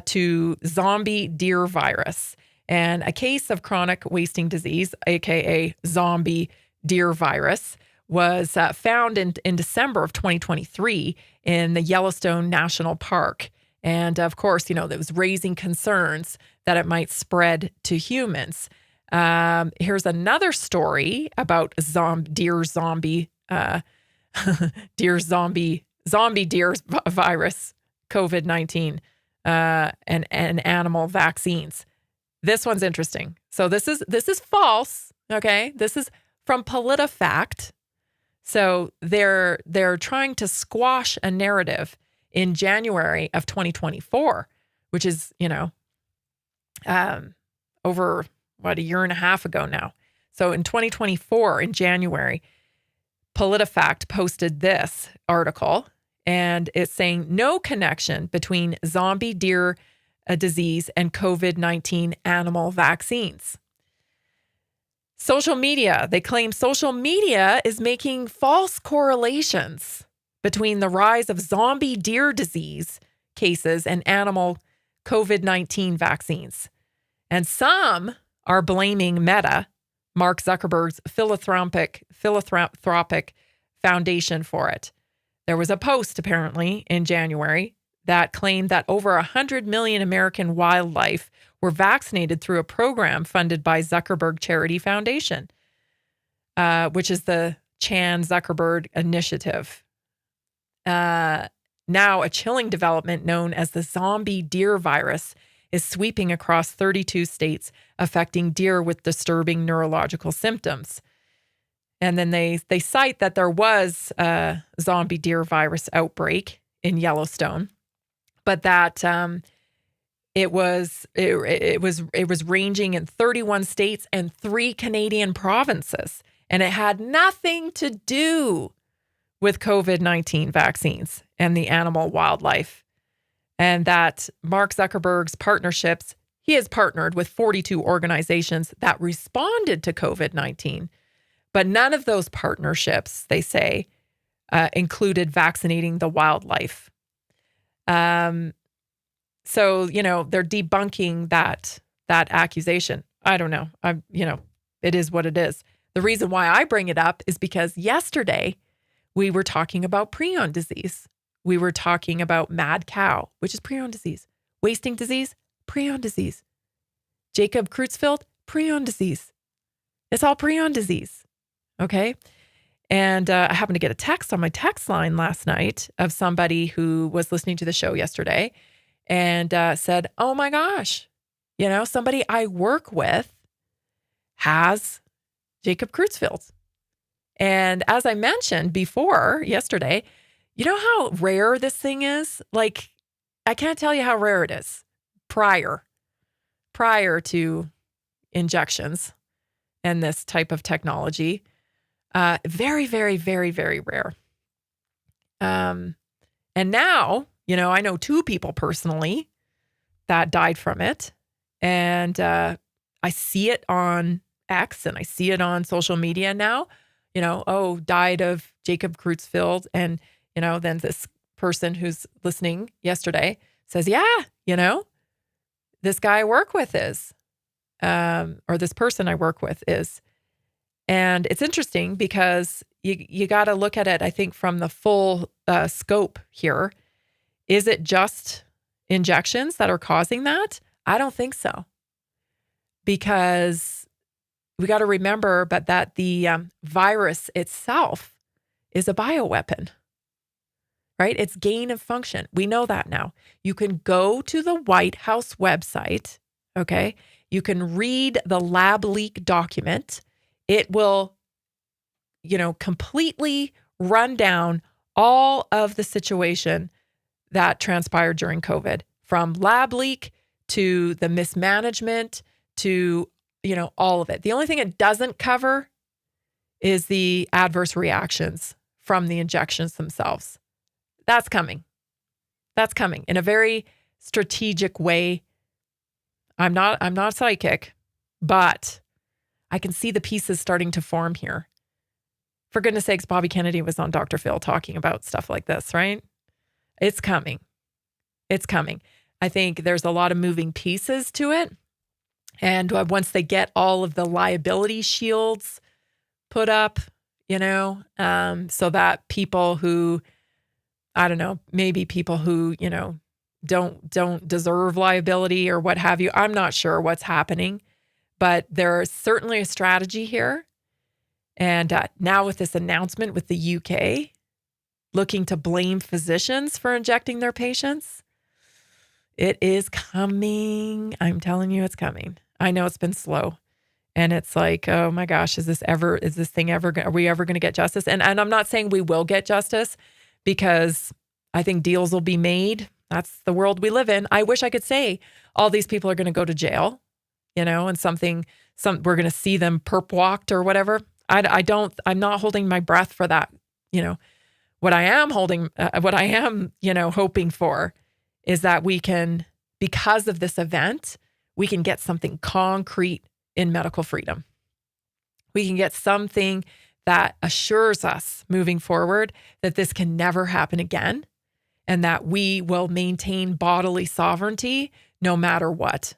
to zombie deer virus. And a case of chronic wasting disease, aka zombie deer virus, was found in December of 2023 in the Yellowstone National Park. And of course, that was raising concerns that it might spread to humans. Here's another story about deer zombie virus, COVID-19, and animal vaccines. This one's interesting. So this is false. Okay, this is from PolitiFact. So they're trying to squash a narrative in January of 2024, which is, over a year and a half ago now. So in 2024, in January, PolitiFact posted this article, and it's saying no connection between zombie deer disease and COVID-19 animal vaccines. Social media, they claim social media is making false correlations between the rise of zombie deer disease cases and animal COVID-19 vaccines. And some are blaming Meta, Mark Zuckerberg's philanthropic foundation, for it. There was a post apparently in January that claimed that over 100 million American wildlife were vaccinated through a program funded by Zuckerberg Charity Foundation, which is the Chan Zuckerberg Initiative. Now, a chilling development known as the zombie deer virus is sweeping across 32 states, affecting deer with disturbing neurological symptoms. And then they cite that there was a zombie deer virus outbreak in Yellowstone, but that it was ranging in 31 states and 3 Canadian provinces, and it had nothing to do with COVID-19 vaccines and the animal wildlife. And that Mark Zuckerberg's partnerships, he has partnered with 42 organizations that responded to COVID-19, but none of those partnerships, they say, included vaccinating the wildlife. So, they're debunking that accusation. I don't know. It is what it is. The reason why I bring it up is because yesterday we were talking about prion disease. We were talking about mad cow, which is prion disease. Wasting disease, prion disease. Jacob Creutzfeldt, prion disease. It's all prion disease. Okay. And I happened to get a text on my text line last night of somebody who was listening to the show yesterday and said, oh my gosh, somebody I work with has Jacob Creutzfeldt. And as I mentioned before yesterday, you know how rare this thing is? Like, I can't tell you how rare it is prior to injections and this type of technology. Very, very, very, very rare. And now, I know 2 people personally that died from it. And I see it on X and I see it on social media now, died of Jacob Creutzfeldt. And, then this person who's listening yesterday says, yeah, this guy I work with is, or this person I work with is. And it's interesting because you got to look at it, I think, from the full scope here. Is it just injections that are causing that? I don't think so. Because we got to remember that the virus itself is a bioweapon, right? It's gain of function. We know that now. You can go to the White House website, okay? You can read the lab leak document. It will, completely run down all of the situation that transpired during COVID, from lab leak to the mismanagement to, all of it. The only thing it doesn't cover is the adverse reactions from the injections themselves. That's coming. That's coming in a very strategic way. I'm not psychic. But I can see the pieces starting to form here. For goodness sakes, Bobby Kennedy was on Dr. Phil talking about stuff like this, right? It's coming. It's coming. I think there's a lot of moving pieces to it. And once they get all of the liability shields put up, so that people who, I don't know, maybe people who, don't deserve liability or what have you. I'm not sure what's happening, but there's certainly a strategy here. And now with this announcement with the UK looking to blame physicians for injecting their patients, it is coming. I'm telling you, it's coming. I know it's been slow. And it's like, oh my gosh, are we ever going to get justice? And I'm not saying we will get justice, because I think deals will be made. That's the world we live in. I wish I could say all these people are going to go to jail, and we're going to see them perp walked or whatever. I'm not holding my breath for that. What I am hoping for is that we can, because of this event, we can get something concrete in medical freedom. We can get something that assures us moving forward that this can never happen again, and that we will maintain bodily sovereignty no matter what.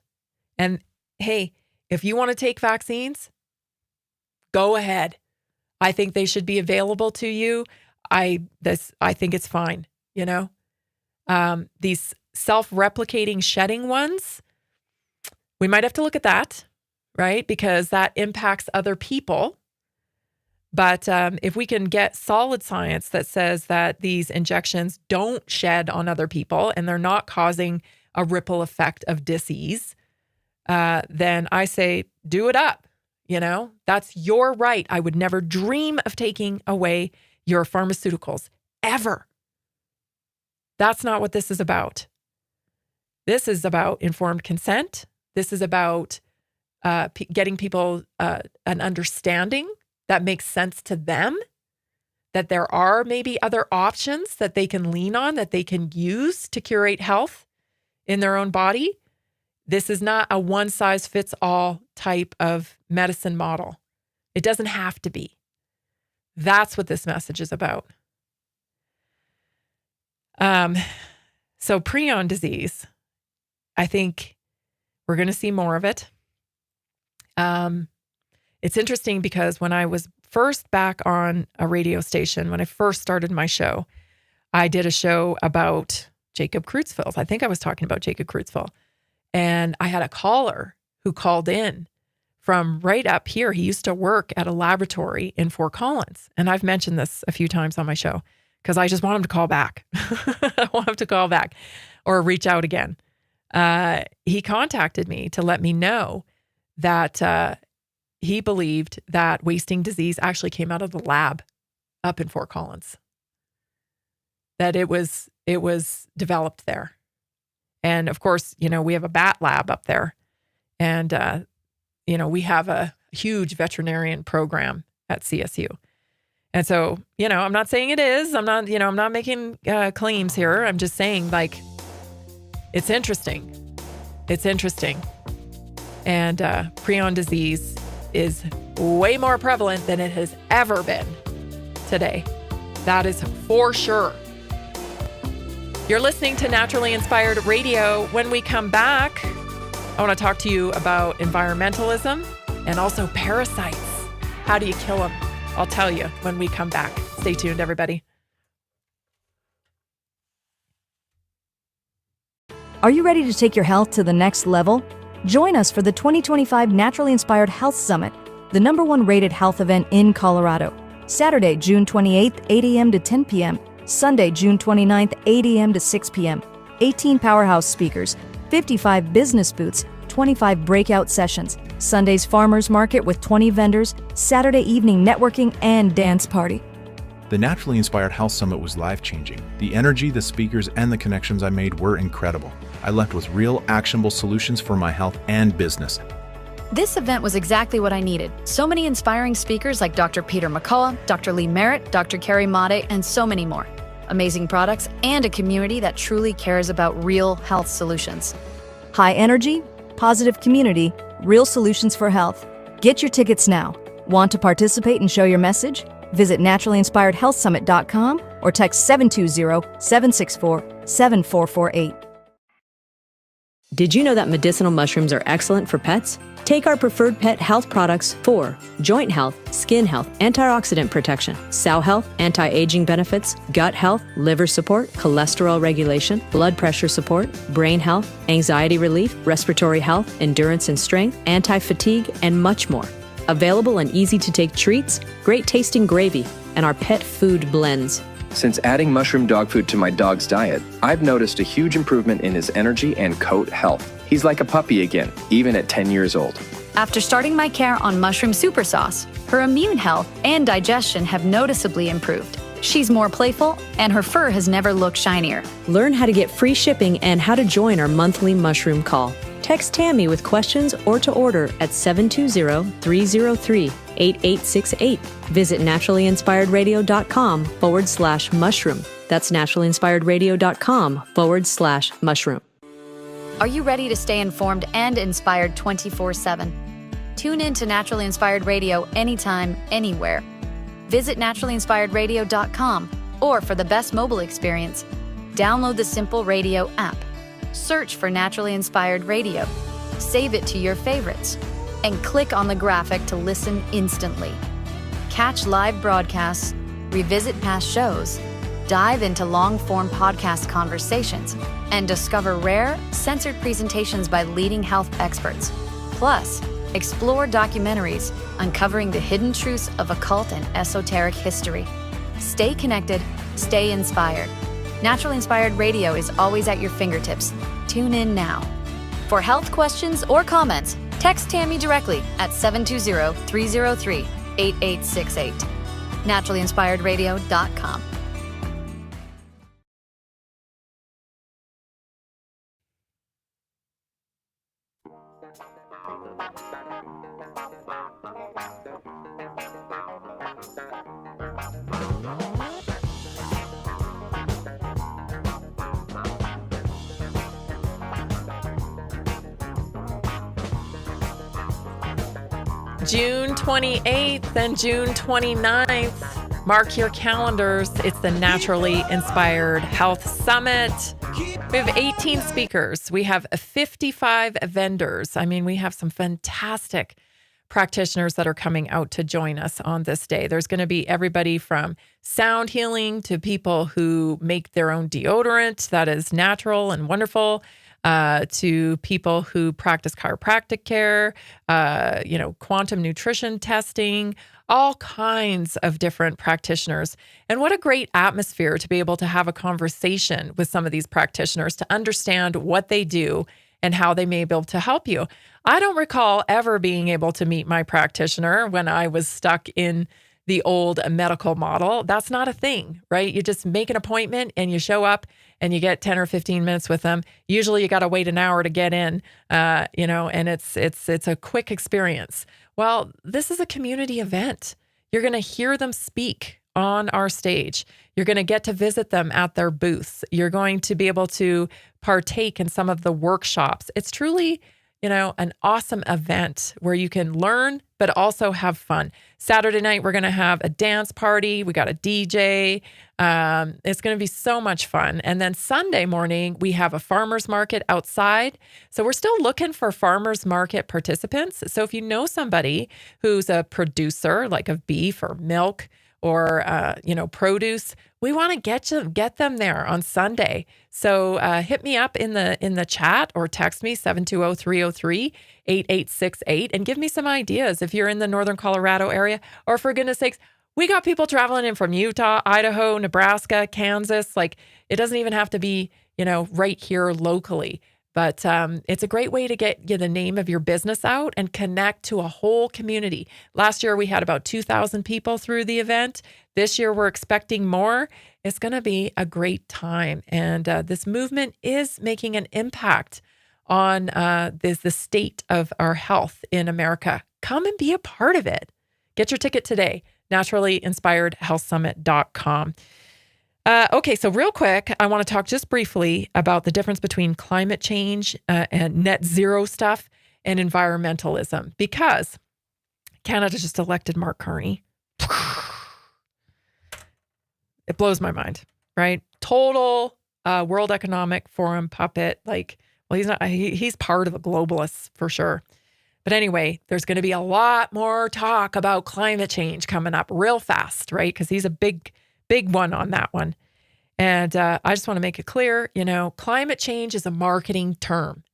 And hey, if you want to take vaccines, go ahead. I think they should be available to you. I think it's fine. These self-replicating shedding ones, we might have to look at that, right? Because that impacts other people. But if we can get solid science that says that these injections don't shed on other people and they're not causing a ripple effect of disease, then I say do it up. That's your right. I would never dream of taking away your pharmaceuticals, ever. That's not what this is about. This is about informed consent. This is about getting people an understanding that makes sense to them, that there are maybe other options that they can lean on, that they can use to curate health in their own body. This is not a one-size-fits-all type of medicine model. It doesn't have to be. That's what this message is about. So prion disease, I think we're going to see more of it. It's interesting because when I was first back on a radio station, when I first started my show, I did a show about Jacob Creutzfeldt. I think I was talking about Jacob Creutzfeldt. And I had a caller who called in from right up here. He used to work at a laboratory in Fort Collins. And I've mentioned this a few times on my show because I just want him to call back. I want him to call back or reach out again. He contacted me to let me know that he believed that wasting disease actually came out of the lab up in Fort Collins, that it was developed there. And of course, we have a bat lab up there, and, we have a huge veterinarian program at CSU. And so, I'm not saying it is, I'm not making claims here. I'm just saying, it's interesting. It's interesting. And prion disease is way more prevalent than it has ever been today. That is for sure. You're listening to Naturally Inspired Radio. When we come back, I want to talk to you about environmentalism and also parasites. How do you kill them? I'll tell you when we come back. Stay tuned, everybody. Are you ready to take your health to the next level? Join us for the 2025 Naturally Inspired Health Summit, the #1 rated health event in Colorado. Saturday, June 28th, 8 a.m. to 10 p.m. Sunday, June 29th, 8 a.m. to 6 p.m. 18 powerhouse speakers, 55 business booths, 25 breakout sessions. Sunday's farmers market with 20 vendors, Saturday evening networking and dance party. The Naturally Inspired Health Summit was life-changing. The energy, the speakers, and the connections I made were incredible. I left with real, actionable solutions for my health and business. This event was exactly what I needed. So many inspiring speakers like Dr. Peter McCullough, Dr. Lee Merritt, Dr. Carrie Made, and so many more. Amazing products and a community that truly cares about real health solutions. High energy, positive community, real solutions for health. Get your tickets now. Want to participate and show your message? Visit naturallyinspiredhealthsummit.com or text 720-764-7448. Did you know that medicinal mushrooms are excellent for pets? Take our preferred pet health products for joint health, skin health, antioxidant protection, cell health, anti-aging benefits, gut health, liver support, cholesterol regulation, blood pressure support, brain health, anxiety relief, respiratory health, endurance and strength, anti-fatigue, and much more. Available in easy-to-take treats, great-tasting gravy, and our pet food blends. Since adding mushroom dog food to my dog's diet, I've noticed a huge improvement in his energy and coat health. He's like a puppy again, even at 10 years old. After starting my care on mushroom super sauce, her immune health and digestion have noticeably improved. She's more playful, and her fur has never looked shinier. Learn how to get free shipping and how to join our monthly mushroom call. Text Tammy with questions or to order at 720-303-8868. Visit naturallyinspiredradio.com/mushroom. That's naturallyinspiredradio.com/mushroom. Are you ready to stay informed and inspired 24/7? Tune in to Naturally Inspired Radio anytime, anywhere. Visit naturallyinspiredradio.com, or for the best mobile experience, download the Simple Radio app. Search for Naturally Inspired Radio, save it to your favorites, and click on the graphic to listen instantly. Catch live broadcasts, revisit past shows, dive into long-form podcast conversations, and discover rare, censored presentations by leading health experts. Plus, explore documentaries uncovering the hidden truths of occult and esoteric history. Stay connected, stay inspired. Naturally Inspired Radio is always at your fingertips. Tune in now. For health questions or comments, text Tammy directly at 720-303-8868. naturallyinspiredradio.com. June 28th and June 29th. Mark your calendars. It's the Naturally Inspired Health Summit. We have 18 speakers. We have 55 vendors. I mean, we have some fantastic practitioners that are coming out to join us on this day. There's going to be everybody from sound healing to people who make their own deodorant that is natural and wonderful, to people who practice chiropractic care, quantum nutrition testing, all kinds of different practitioners. And what a great atmosphere to be able to have a conversation with some of these practitioners to understand what they do and how they may be able to help you. I don't recall ever being able to meet my practitioner when I was stuck in the old medical model. That's not a thing, right? You just make an appointment and you show up and you get 10 or 15 minutes with them. Usually you got to wait an hour to get in, and it's a quick experience. Well, this is a community event. You're going to hear them speak on our stage. You're going to get to visit them at their booths. You're going to be able to partake in some of the workshops. It's truly, an awesome event where you can learn, but also have fun. Saturday night, we're going to have a dance party. We got a DJ. It's going to be so much fun. And then Sunday morning, we have a farmer's market outside. So we're still looking for farmer's market participants. So if you know somebody who's a producer, like of beef or milk or, produce, we want to get them there on Sunday. So hit me up in the chat or text me 720-303-8868 and give me some ideas if you're in the Northern Colorado area, or for goodness sakes, we got people traveling in from Utah, Idaho, Nebraska, Kansas. Like, it doesn't even have to be, right here locally. But it's a great way to get the name of your business out and connect to a whole community. Last year, we had about 2,000 people through the event. This year, we're expecting more. It's going to be a great time. And this movement is making an impact on the state of our health in America. Come and be a part of it. Get your ticket today, naturallyinspiredhealthsummit.com. Okay, so real quick, I want to talk just briefly about the difference between climate change and net zero stuff and environmentalism, because Canada just elected Mark Carney. It blows my mind, right? Total World Economic Forum puppet. Like, well, he's not, he's part of the globalists for sure. But anyway, there's going to be a lot more talk about climate change coming up real fast, right? Because he's a big one on that one. And I just want to make it clear, climate change is a marketing term.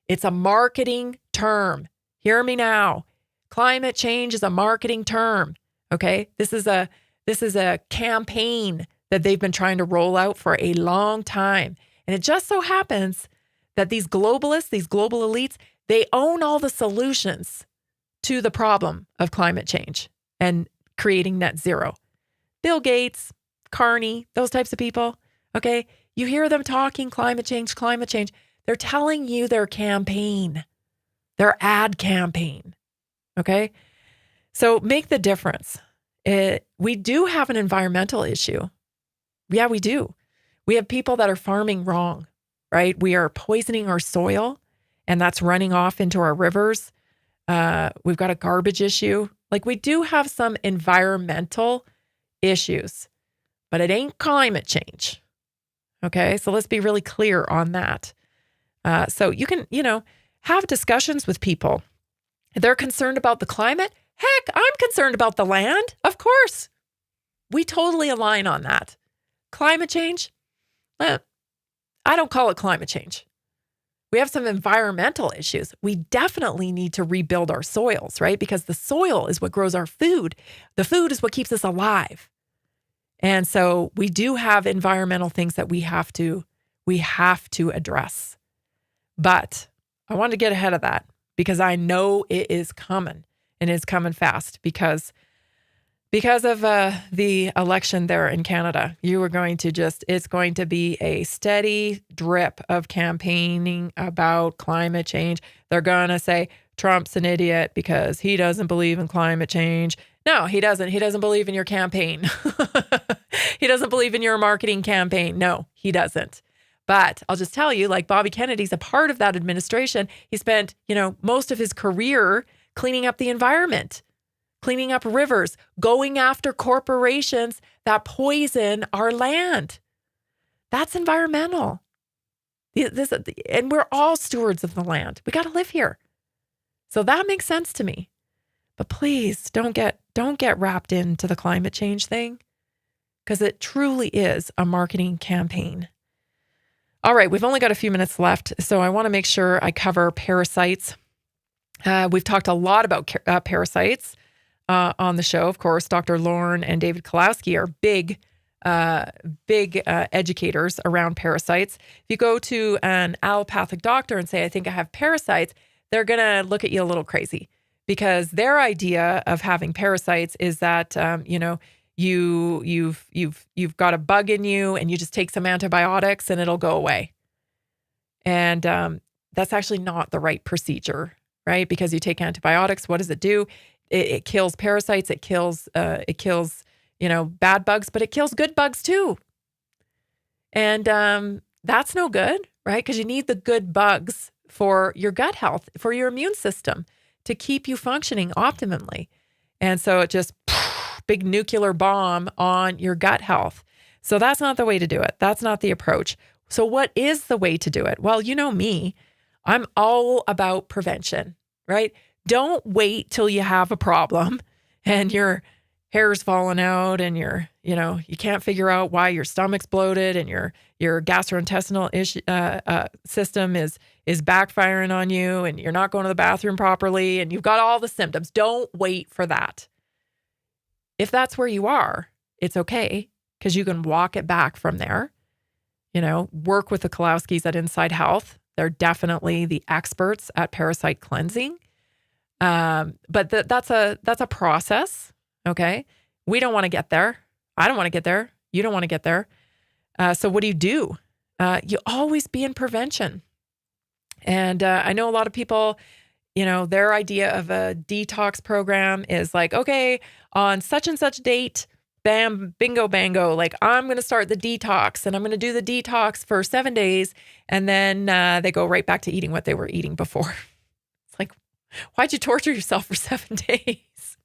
It's a marketing term. Hear me now. Climate change is a marketing term. Okay? This is a campaign that they've been trying to roll out for a long time. And it just so happens that these globalists, these global elites, they own all the solutions to the problem of climate change and creating net zero. Bill Gates, Carney, those types of people, okay? You hear them talking climate change. They're telling you their campaign, their ad campaign, okay? So make the difference. We do have an environmental issue. Yeah, we do. We have people that are farming wrong, right? We are poisoning our soil, and that's running off into our rivers. We've got a garbage issue. Like, we do have some environmental issues, but it ain't climate change. Okay, so let's be really clear on that. So you can, have discussions with people. If they're concerned about the climate, heck, I'm concerned about the land. Of course. We totally align on that. Climate change, I don't call it climate change. We have some environmental issues. We definitely need to rebuild our soils, right? Because the soil is what grows our food. The food is what keeps us alive. And so we do have environmental things that we have to address. But I want to get ahead of that because I know it is coming, and it's coming fast because of the election there in Canada. It's going to be a steady drip of campaigning about climate change. They're going to say Trump's an idiot because he doesn't believe in climate change. No, he doesn't. He doesn't believe in your campaign. He doesn't believe in your marketing campaign. No, he doesn't. But I'll just tell you, like Bobby Kennedy's a part of that administration. He spent, most of his career cleaning up the environment, cleaning up rivers, going after corporations that poison our land. That's environmental. And we're all stewards of the land. We got to live here. So that makes sense to me. But please don't get wrapped into the climate change thing, because it truly is a marketing campaign. All right, we've only got a few minutes left, so I want to make sure I cover parasites. We've talked a lot about parasites on the show. Of course, Dr. Lauren and David Kalowski are big educators around parasites. If you go to an allopathic doctor and say, I think I have parasites, they're going to look at you a little crazy, because their idea of having parasites is that, you've got a bug in you and you just take some antibiotics and it'll go away. And that's actually not the right procedure, right? Because you take antibiotics, what does it do? It kills parasites. It kills bad bugs, but it kills good bugs too. And that's no good, right? Because you need the good bugs for your gut health, for your immune system, to keep you functioning optimally. And so it just big nuclear bomb on your gut health. So that's not the way to do it. That's not the approach. So what is the way to do it? Well, you know me, I'm all about prevention, right? Don't wait till you have a problem and your hair's falling out and you can't figure out why your stomach's bloated and your gastrointestinal system is backfiring on you and you're not going to the bathroom properly and you've got all the symptoms. Don't wait for that. If that's where you are, it's okay, because you can walk it back from there. Work with the Kalowskis at Inside Health. They're definitely the experts at parasite cleansing. But that's a process. Okay. We don't want to get there. I don't want to get there. You don't want to get there. So what do? You always be in prevention. And I know a lot of people, their idea of a detox program is like, okay, on such and such date, bam, bingo, bango, like I'm going to start the detox and I'm going to do the detox for 7 days. And then they go right back to eating what they were eating before. It's like, Why'd you torture yourself for 7 days?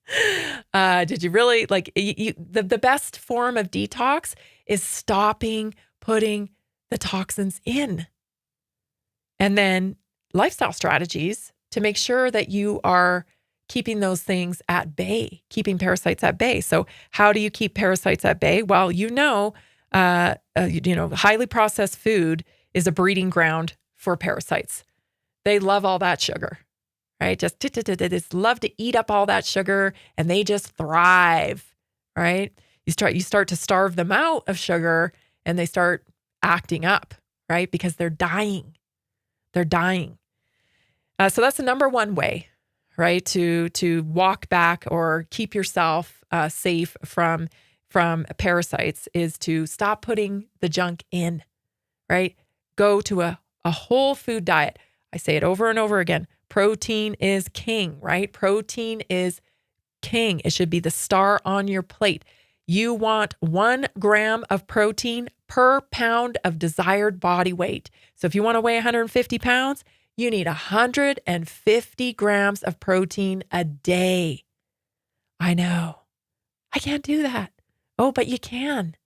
Did you really the best form of detox is stopping putting the toxins in. And then lifestyle strategies to make sure that you are keeping those things at bay, keeping parasites at bay. So how do you keep parasites at bay? Well, highly processed food is a breeding ground for parasites. They love all that sugar, right? Just love to eat up all that sugar, and they just thrive, right? You start to starve them out of sugar, and they start acting up, right? Because they're dying. They're dying. So that's the number one way, right? To walk back or keep yourself safe from parasites is to stop putting the junk in, right? Go to a whole food diet. I say it over and over again. Protein is king, right? Protein is king. It should be the star on your plate. You want 1 gram of protein per pound of desired body weight. So if you want to weigh 150 pounds, you need 150 grams of protein a day. I know. I can't do that. Oh, but you can.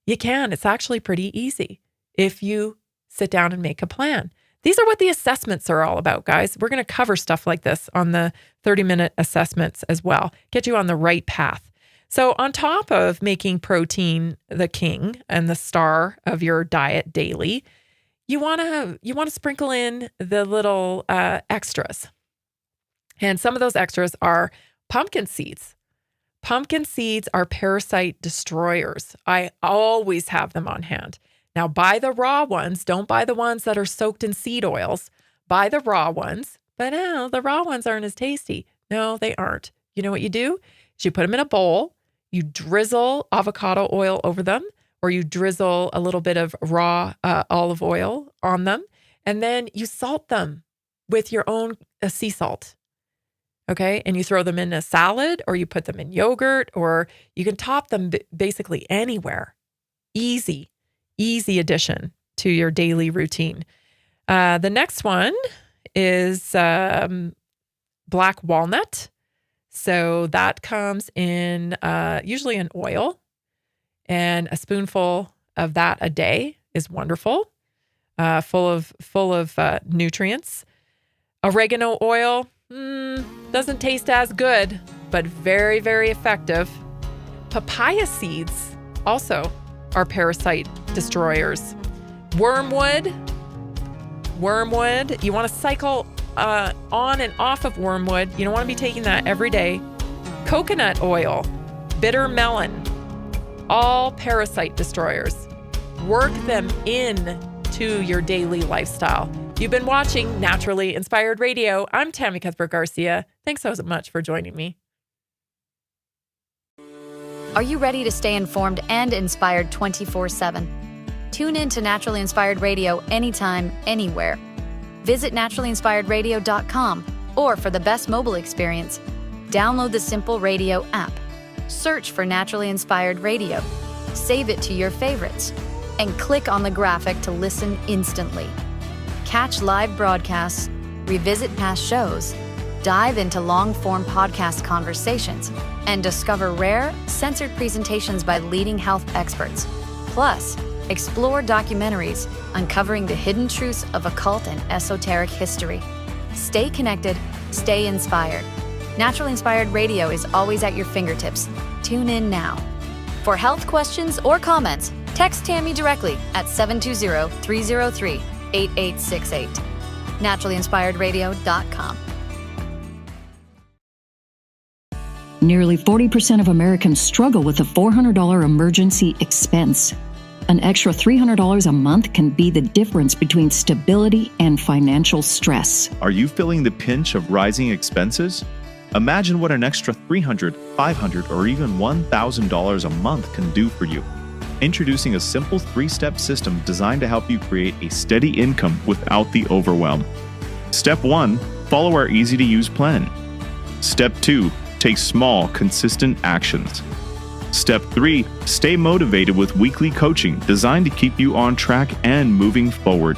You can. It's actually pretty easy if you sit down and make a plan. These are what the assessments are all about, guys. We're going to cover stuff like this on the 30-minute assessments as well. Get you on the right path. So on top of making protein the king and the star of your diet daily, you want to sprinkle in the little extras. And some of those extras are pumpkin seeds. Pumpkin seeds are parasite destroyers. I always have them on hand. Now, buy the raw ones. Don't buy the ones that are soaked in seed oils. Buy the raw ones. But the raw ones aren't as tasty. No, they aren't. You know what you do? Is you put them in a bowl. You drizzle avocado oil over them, or you drizzle a little bit of raw olive oil on them, and then you salt them with your own sea salt. Okay. And you throw them in a salad, or you put them in yogurt, or you can top them basically anywhere. Easy addition to your daily routine. The next one is black walnut. So that comes in usually in oil, and a spoonful of that a day is wonderful, full of nutrients. Oregano oil doesn't taste as good, but very, very effective. Papaya seeds also are parasite destroyers. Wormwood, you want to cycle on and off of wormwood. You don't want to be taking that every day. Coconut oil, bitter melon, all parasite destroyers. Work them in to your daily lifestyle. You've been watching Naturally Inspired Radio. I'm Tammy Cuthbert-Garcia. Thanks so much for joining me. Are you ready to stay informed and inspired 24/7? Tune in to Naturally Inspired Radio anytime, anywhere. Visit naturallyinspiredradio.com, or for the best mobile experience, download the Simple Radio app. Search for Naturally Inspired Radio, save it to your favorites, and click on the graphic to listen instantly. Catch live broadcasts, revisit past shows, dive into long-form podcast conversations, and discover rare, censored presentations by leading health experts. Plus, explore documentaries uncovering the hidden truths of occult and esoteric history. Stay connected, stay inspired. Naturally Inspired Radio is always at your fingertips. Tune in now. For health questions or comments, text Tammy directly at 720-303-8868. naturallyinspiredradio.com. Nearly 40% of Americans struggle with a $400 emergency expense. An extra $300 a month can be the difference between stability and financial stress. Are you feeling the pinch of rising expenses? Imagine what an extra $300, $500, or even $1,000 a month can do for you. Introducing a simple 3-step system designed to help you create a steady income without the overwhelm. Step 1, follow our easy-to-use plan. Step 2, take small, consistent actions. Step 3, stay motivated with weekly coaching designed to keep you on track and moving forward.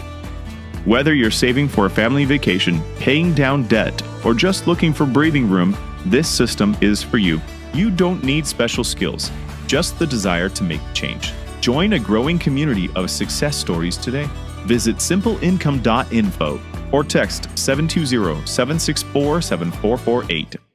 Whether you're saving for a family vacation, paying down debt, or just looking for breathing room, this system is for you. You don't need special skills, just the desire to make change. Join a growing community of success stories today. Visit simpleincome.info or text 720-764-7448.